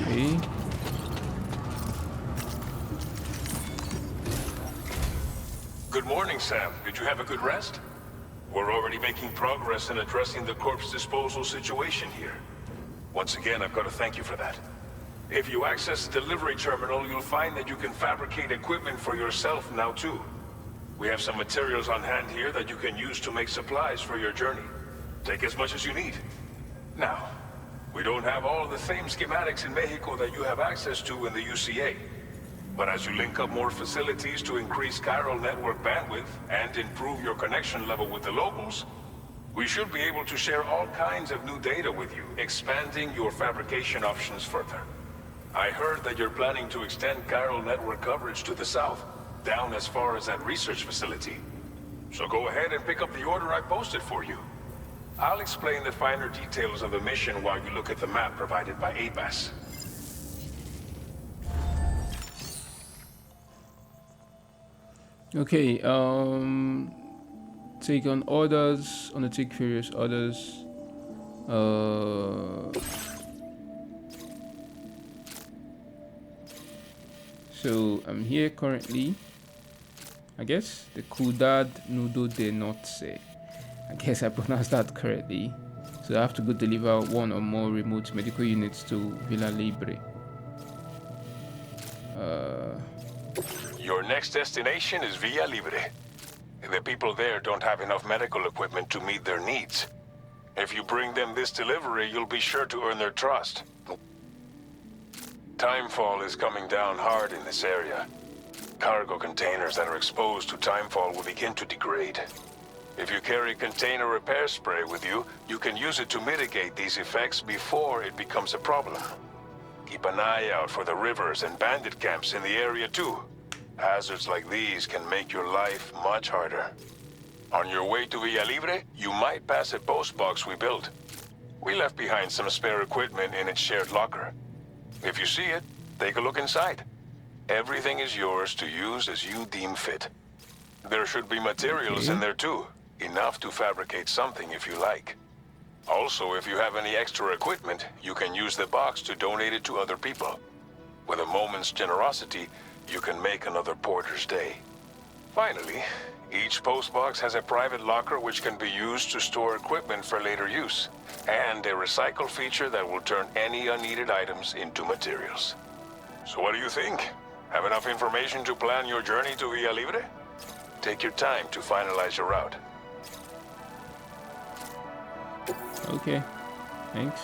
Okay. Good morning, Sam. Did you have a good rest? We're already making progress in addressing the corpse disposal situation here. Once again, I've got to thank you for that. If you access the delivery terminal, you'll find that you can fabricate equipment for yourself now too. We have some materials on hand here that you can use to make supplies for your journey. Take as much as you need. Now, we don't have all the same schematics in Mexico that you have access to in the UCA. But as you link up more facilities to increase chiral network bandwidth and improve your connection level with the locals, we should be able to share all kinds of new data with you, expanding your fabrication options further. I heard that you're planning to extend chiral network coverage to the south, down as far as that research facility. So go ahead and pick up the order I posted for you. I'll explain the finer details of the mission while you look at the map provided by ABAS. Okay, take on orders, undertake various orders. So I'm here currently. I guess the Ciudad Nudo de Norte. I guess I pronounced that correctly. So I have to go deliver one or more remote medical units to Villa Libre. Your next destination is Villa Libre. The people there don't have enough medical equipment to meet their needs. If you bring them this delivery, you'll be sure to earn their trust. Timefall is coming down hard in this area. Cargo containers that are exposed to timefall will begin to degrade. If you carry container repair spray with you, you can use it to mitigate these effects before it becomes a problem. Keep an eye out for the rivers and bandit camps in the area too. Hazards like these can make your life much harder. On your way to Villa Libre, you might pass a post box we built. We left behind some spare equipment in its shared locker. If you see it, take a look inside. Everything is yours to use as you deem fit. There should be materials in there too, enough to fabricate something if you like. Also, if you have any extra equipment, you can use the box to donate it to other people. With a moment's generosity, you can make another porter's day. Finally, each postbox has a private locker which can be used to store equipment for later use, and a recycle feature that will turn any unneeded items into materials. So what do you think? Have enough information to plan your journey to Villa Libre? Take your time to finalize your route. Okay, thanks.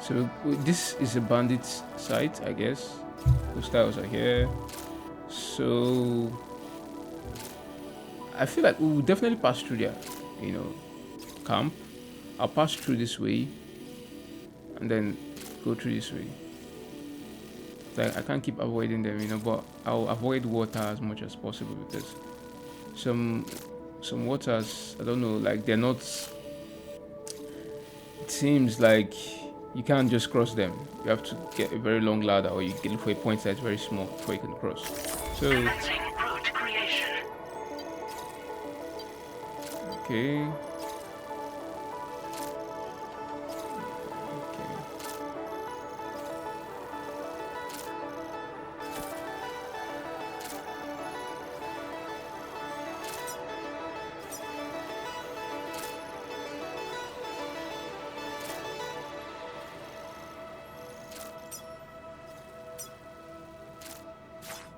So this is a bandit site, I guess. Hostiles are here. So I feel like we will definitely pass through their, camp. I'll pass through this way and then go through this way. Like I can't keep avoiding them, but I'll avoid water as much as possible because some waters, I don't know, like they're not. It seems like you can't just cross them. You have to get a very long ladder, or you get look for a point that's very small before you can cross. So Commencing route creation. okay.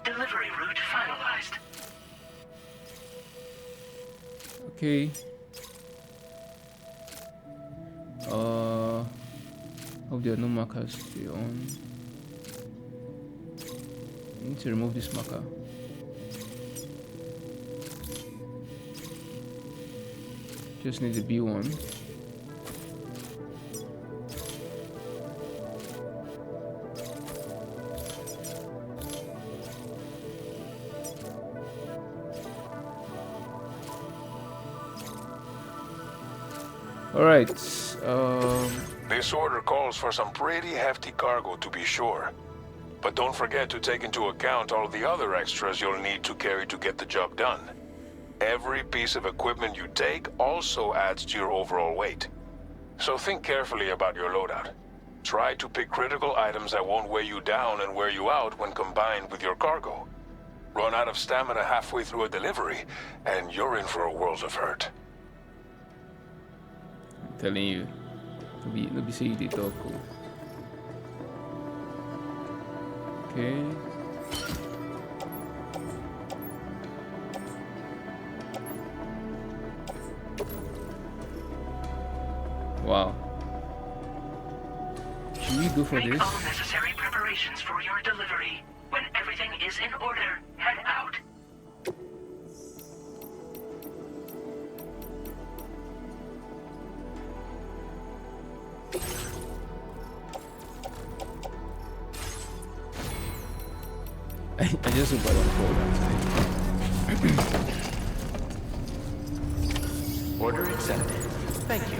Delivery route finalized. Okay. Hope there are no markers still on. I need to remove this marker. Just need the B1. Alright, This order calls for some pretty hefty cargo to be sure. But don't forget to take into account all the other extras you'll need to carry to get the job done. Every piece of equipment you take also adds to your overall weight. So think carefully about your loadout. Try to pick critical items that won't weigh you down and wear you out when combined with your cargo. Run out of stamina halfway through a delivery, and you're in for a world of hurt. I'm telling you, no be say you dey talk. Okay. Wow. Should we go for Make this? all necessary preparations for your delivery. When everything is in order, head out. I just hope I don't fall down today. Order accepted. Thank you.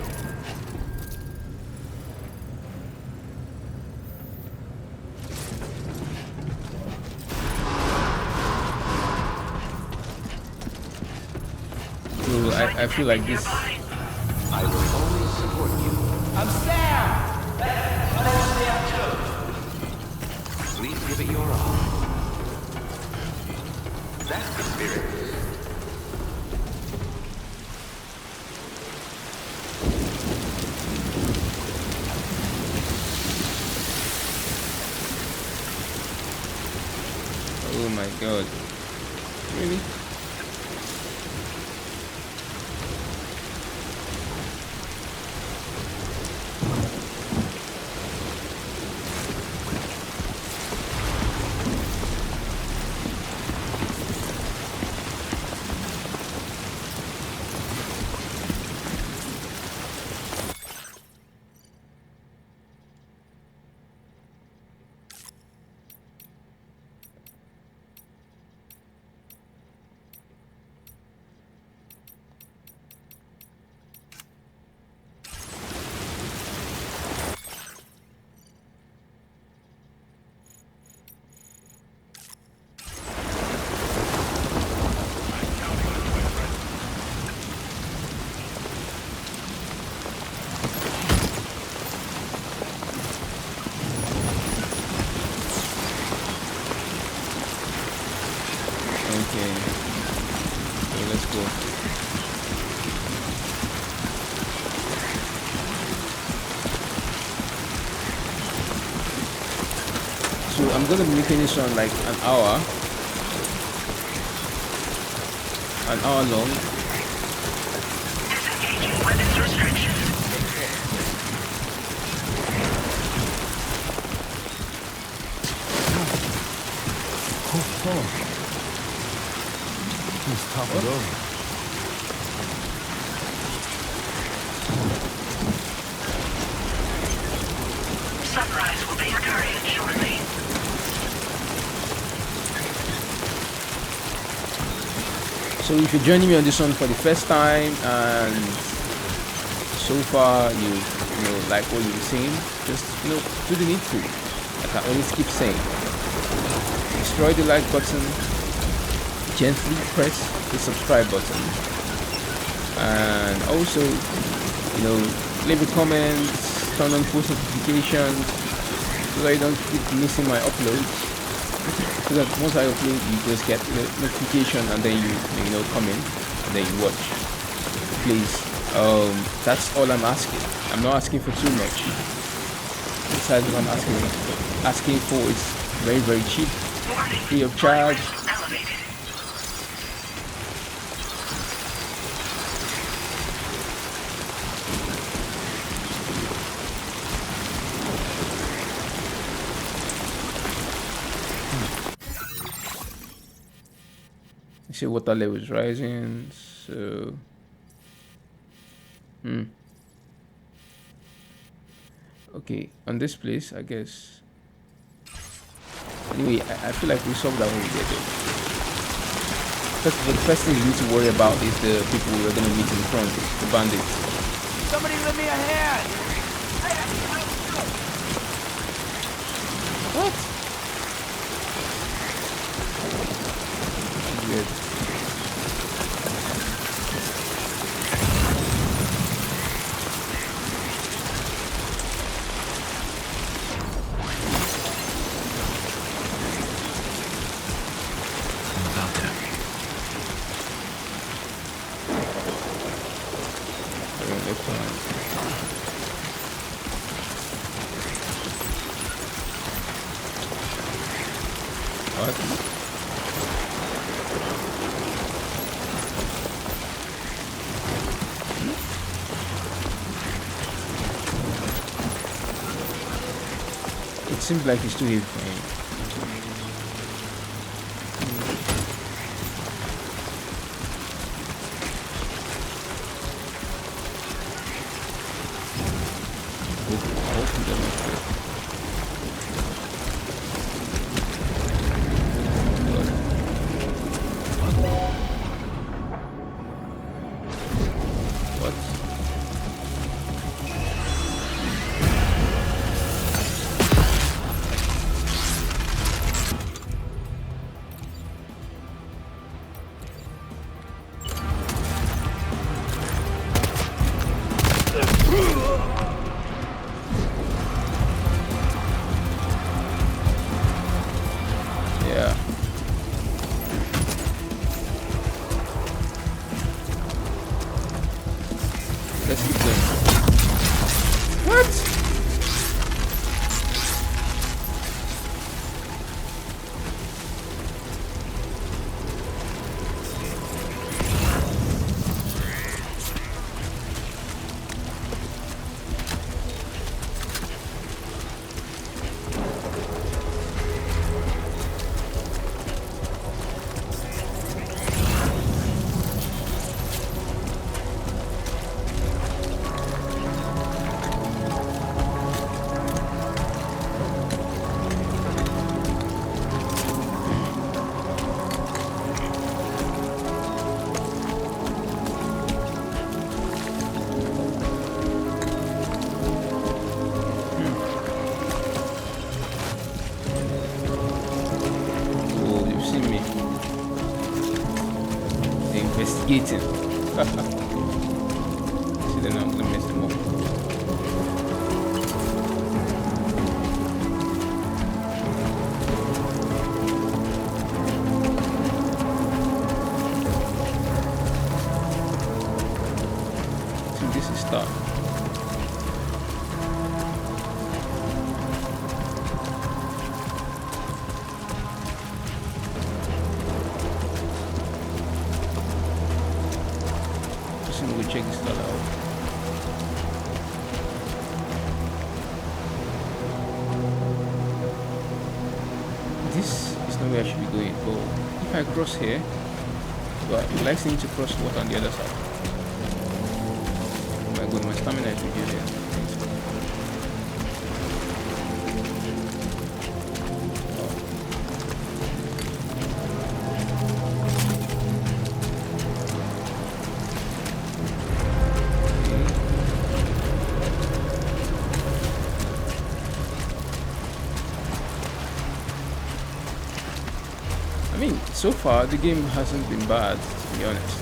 So I feel like this. I will always support you. I'm Sam! My name's Sam too. Please give it your all. That's the spirit. my god. Really? Okay. So let's go. So I'm gonna be making this one like an hour long. Disengaging weapons restrictions. He's toppled over. Sunrise will be occurring shortly. So if you're joining me on this one for the first time and so far you know like what you've seen, just do the needful. Like I always keep saying, destroy the like button, gently press the subscribe button, and also leave a comment, turn on post notifications so that you don't keep missing my uploads. So that once I upload, you just get the notification and then you come in and then you watch. Please, that's all I'm asking. I'm not asking for too much. Besides, what I'm asking for is very, very cheap, free of charge. Elevated. You see water level is rising, so okay, on this place I guess. Anyway, I feel like we solved that when we get there. The first thing we need to worry about is the people we're gonna meet in front, the bandits. Somebody lend me a hand! What? Weird. It seems like it's too heavy for him. navigating. See, then I'm gonna mess them up. I think this is start. We'll check this all out. This is not where I should be going, but if I cross here, well, I'm likely to cross water on the other side. Oh my god, my stamina is reduced here. I mean, so far the game hasn't been bad, to be honest.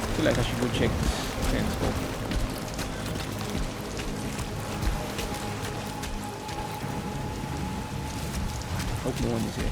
I feel like I should go check this fence up. Hope no one is here.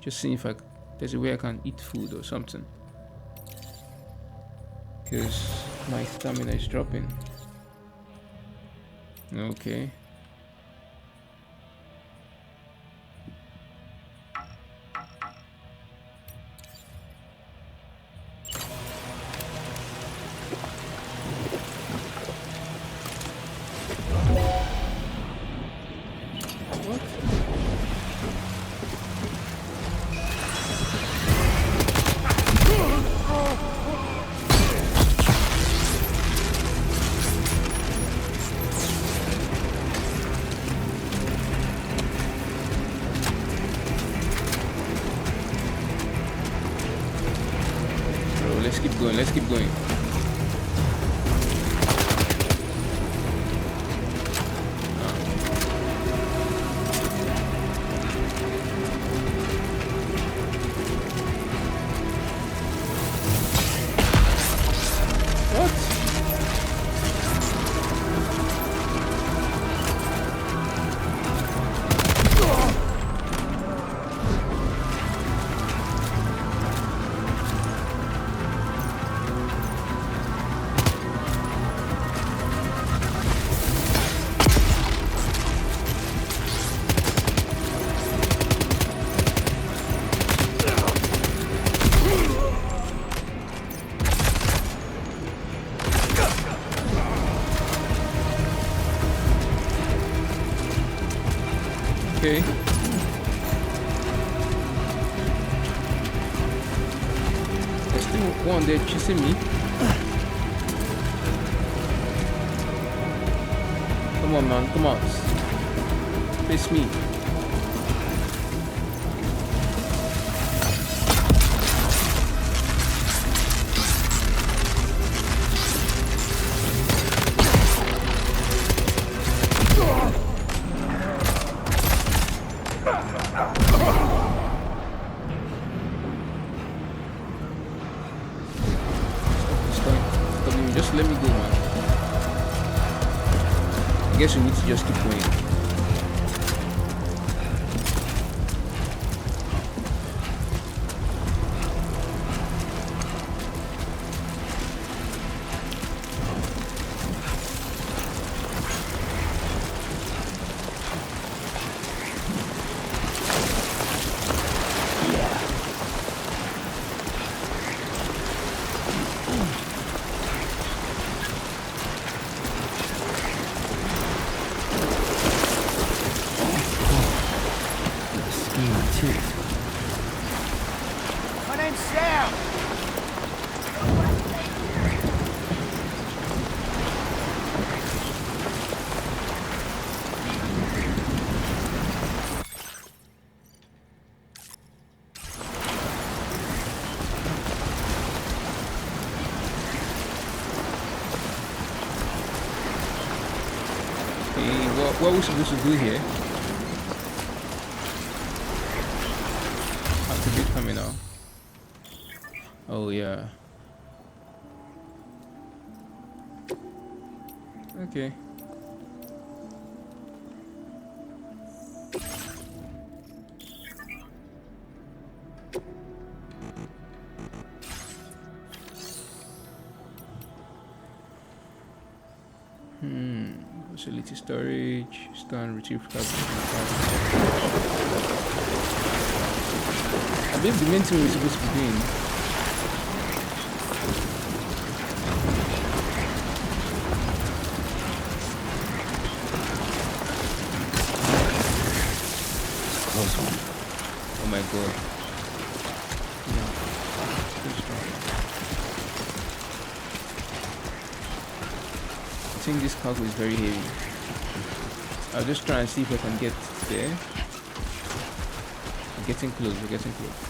Just seeing if there's a way I can eat food or something, because my stamina is dropping. Okay. Let's keep going. Okay. There's still one there chasing me. Come on, man. Come on. Face me. Just let me go, man. I guess we need to just keep going. My name's Sam. what we're supposed to do here? Activate terminal. Oh yeah. Okay. Facility storage, store and retrieve cargo. I believe the main thing we're supposed to be doing. Close one. Oh my god. Yeah. Too strong. I think this cargo is very heavy. I'll just try and see if I can get there. We're getting close, we're getting close.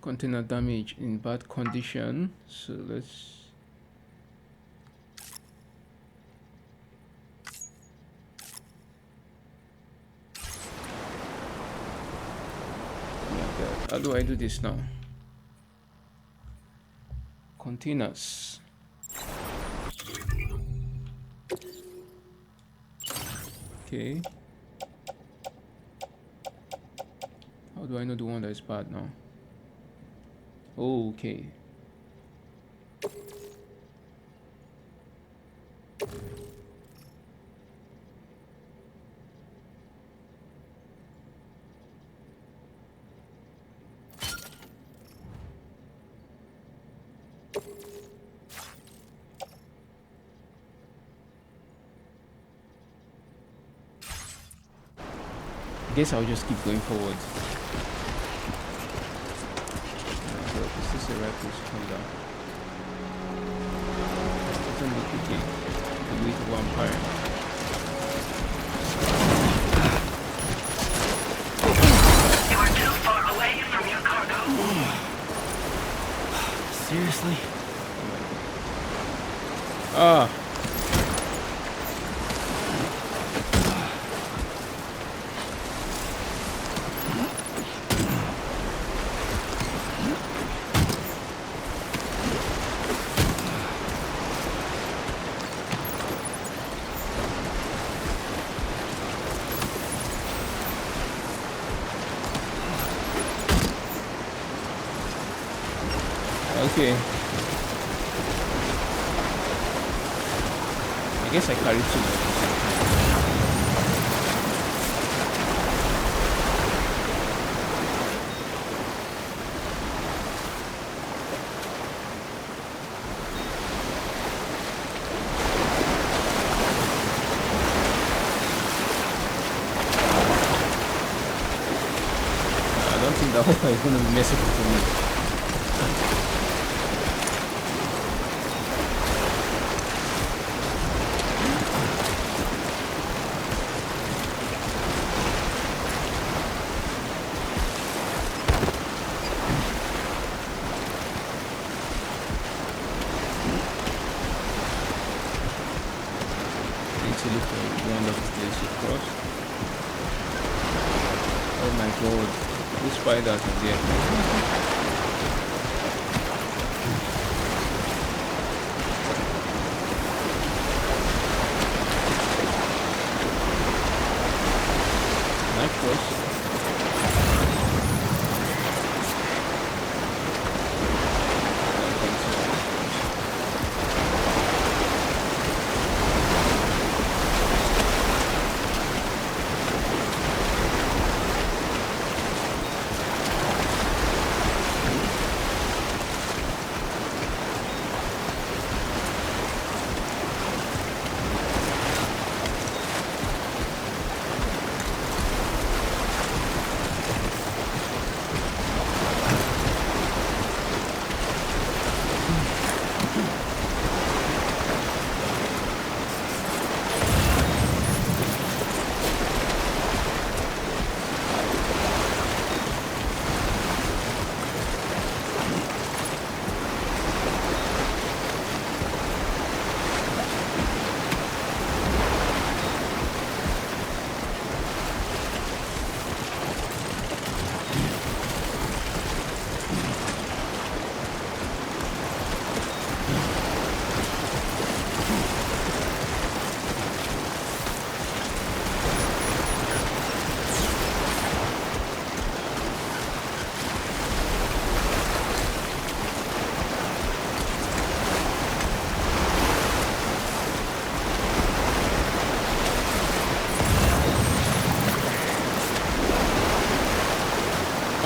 Container damage in bad condition, so let's how do I do this now? Containers. Okay. How do I know the one that is bad now? Oh, okay. I guess I'll just keep going forward. Is this the right place to come down? Doesn't look okay. The way to vampire. You are too far away from your cargo. Seriously? Ah. Okay. I guess I carried too much. I don't think that one is going to be merciful for me. Oh my god, these spiders are there. Knife cross.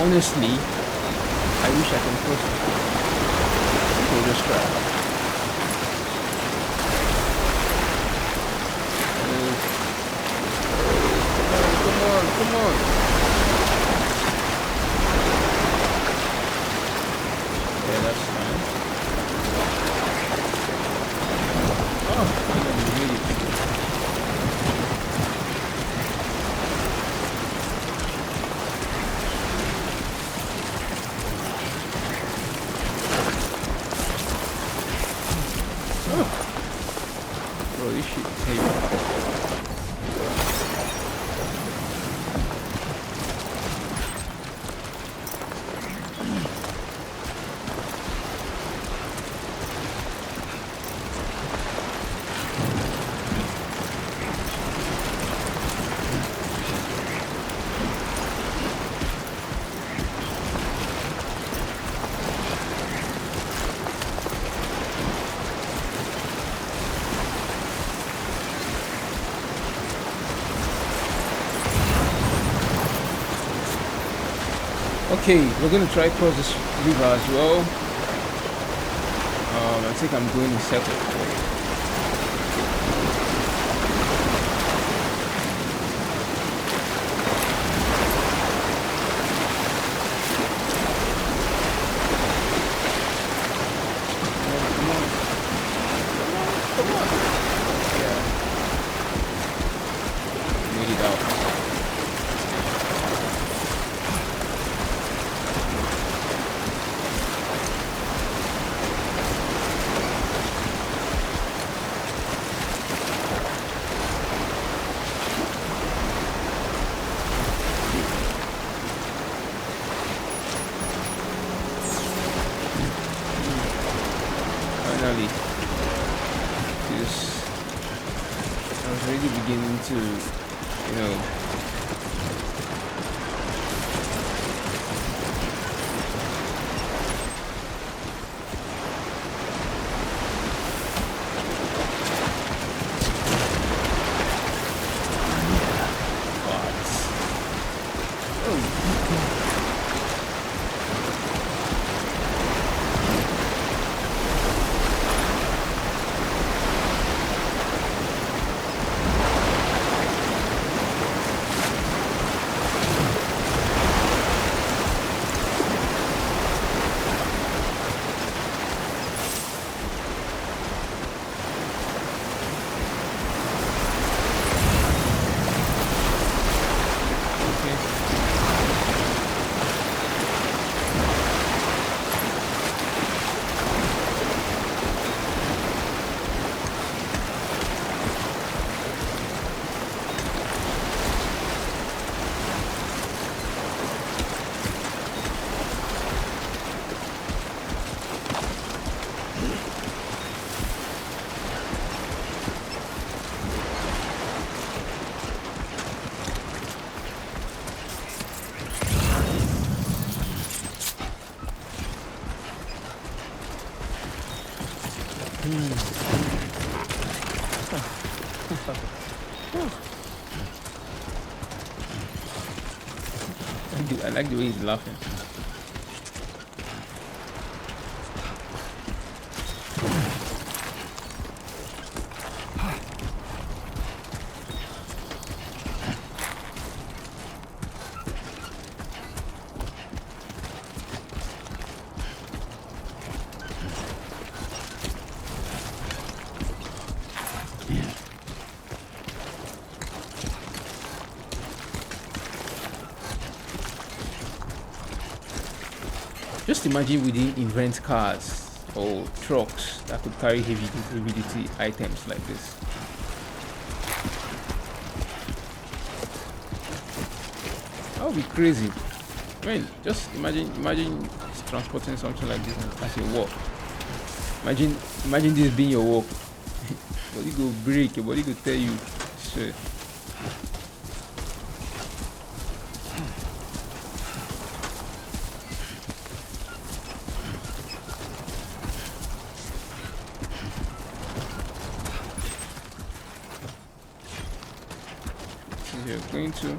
honestly, I wish I can cross it. We'll just try. Come on, come on. Yeah, that's fine. Oh, finally made it. Bro, this shit is heavy. Okay, we're gonna try cross this river as well. I think I'm going in circle. Come on. Yeah. Made it out. Finally, this I was already beginning to, I like the way he's laughing. Just imagine we didn't invent cars or trucks that could carry heavy duty items like this. That would be crazy. I mean, just imagine transporting something like this as your work. Imagine this being your work. Body go break, your body go tell you shit. You're going to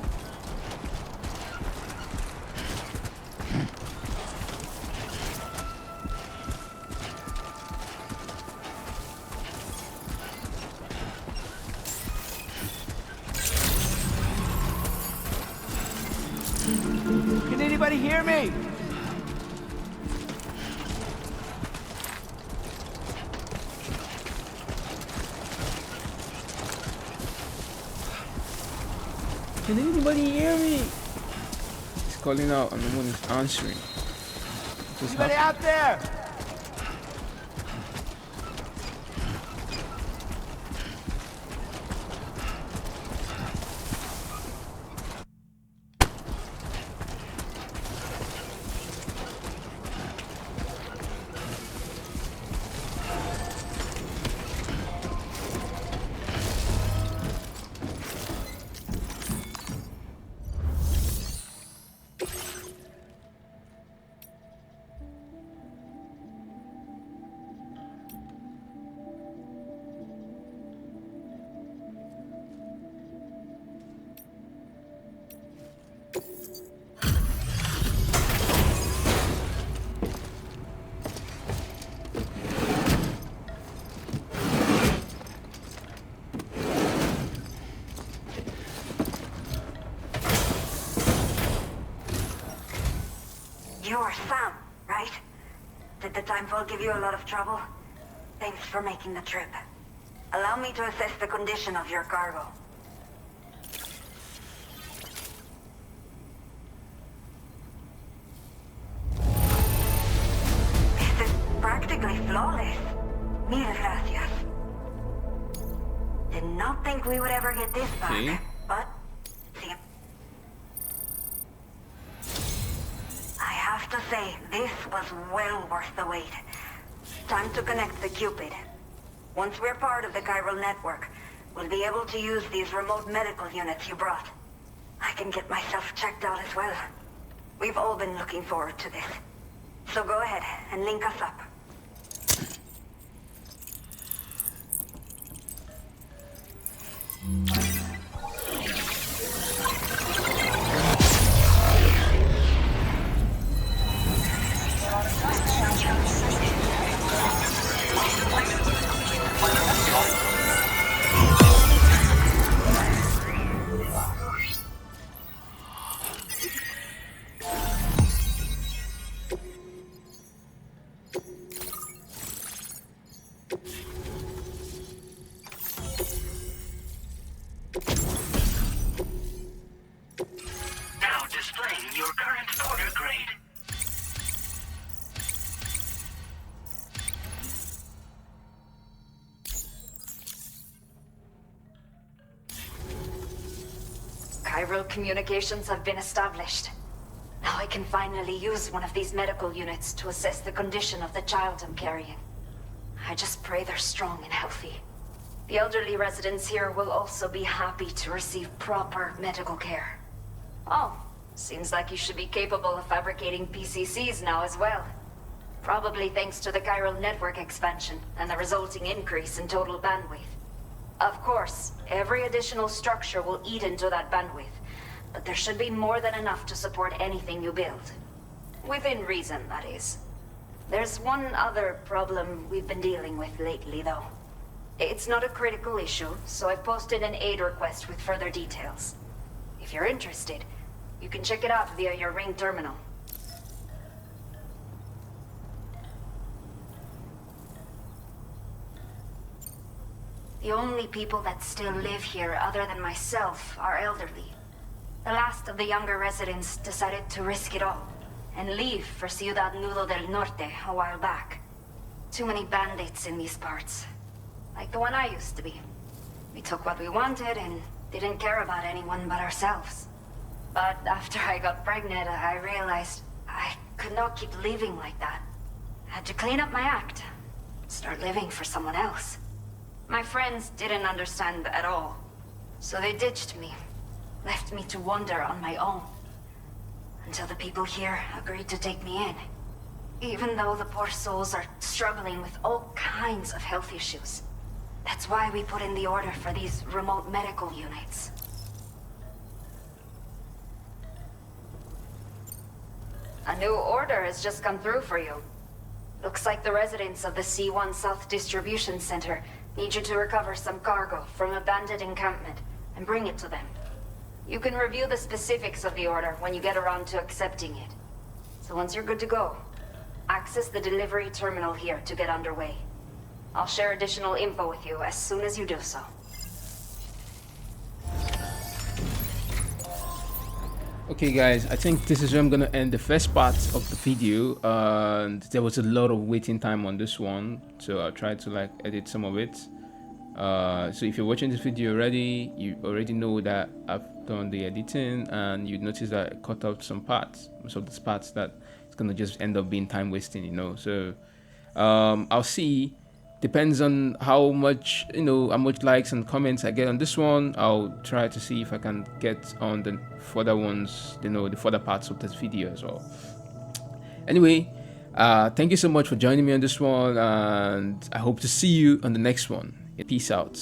anybody hear me? Can anybody hear me? He's calling out and no one is answering. Just Anybody out there? You're Sam, right? Did the timefall give you a lot of trouble? Thanks for making the trip. Allow me to assess the condition of your cargo. This is practically flawless. Mil gracias. Did not think we would ever get this back, Okay. but... see. I have to say, this was well worth the wait. Time to connect the Cupid. Once we're part of the chiral network, we'll be able to use these remote medical units you brought. I can get myself checked out as well. We've all been looking forward to this. So go ahead and link us up. Now displaying your current porter grade. Chiral communications have been established. Now I can finally use one of these medical units to assess the condition of the child I'm carrying. I just pray they're strong and healthy. The elderly residents here will also be happy to receive proper medical care. Oh, seems like you should be capable of fabricating PCCs now as well. Probably thanks to the chiral network expansion and the resulting increase in total bandwidth. Of course, every additional structure will eat into that bandwidth, but there should be more than enough to support anything you build. Within reason, that is. There's one other problem we've been dealing with lately, though. It's not a critical issue, so I've posted an aid request with further details. If you're interested, you can check it out via your Ring terminal. The only people that still live here other than myself are elderly. The last of the younger residents decided to risk it all and leave for Ciudad Nudo del Norte a while back. Too many bandits in these parts. Like the one I used to be. We took what we wanted and didn't care about anyone but ourselves. But after I got pregnant, I realized I could not keep living like that. I had to clean up my act. Start living for someone else. My friends didn't understand at all. So they ditched me. Left me to wander on my own. Until the people here agreed to take me in. Even though the poor souls are struggling with all kinds of health issues. That's why we put in the order for these remote medical units. A new order has just come through for you. Looks like the residents of the C1 South Distribution Center need you to recover some cargo from an abandoned encampment and bring it to them. You can review the specifics of the order when you get around to accepting it. So once you're good to go, access the delivery terminal here to get underway. I'll share additional info with you as soon as you do so. Okay guys, I think this is where I'm gonna end the first part of the video. And there was a lot of waiting time on this one, so I'll try to like edit some of it. So if you're watching this video already, you already know that I've done the editing, and you notice that I cut out some parts, most of these parts that it's gonna just end up being time wasting, you know. So I'll see. Depends on how much, you know, how much likes and comments I get on this one. I'll try to see if I can get on the further ones, you know, the further parts of this video as well. Anyway, thank you so much for joining me on this one, and I hope to see you on the next one. Peace out.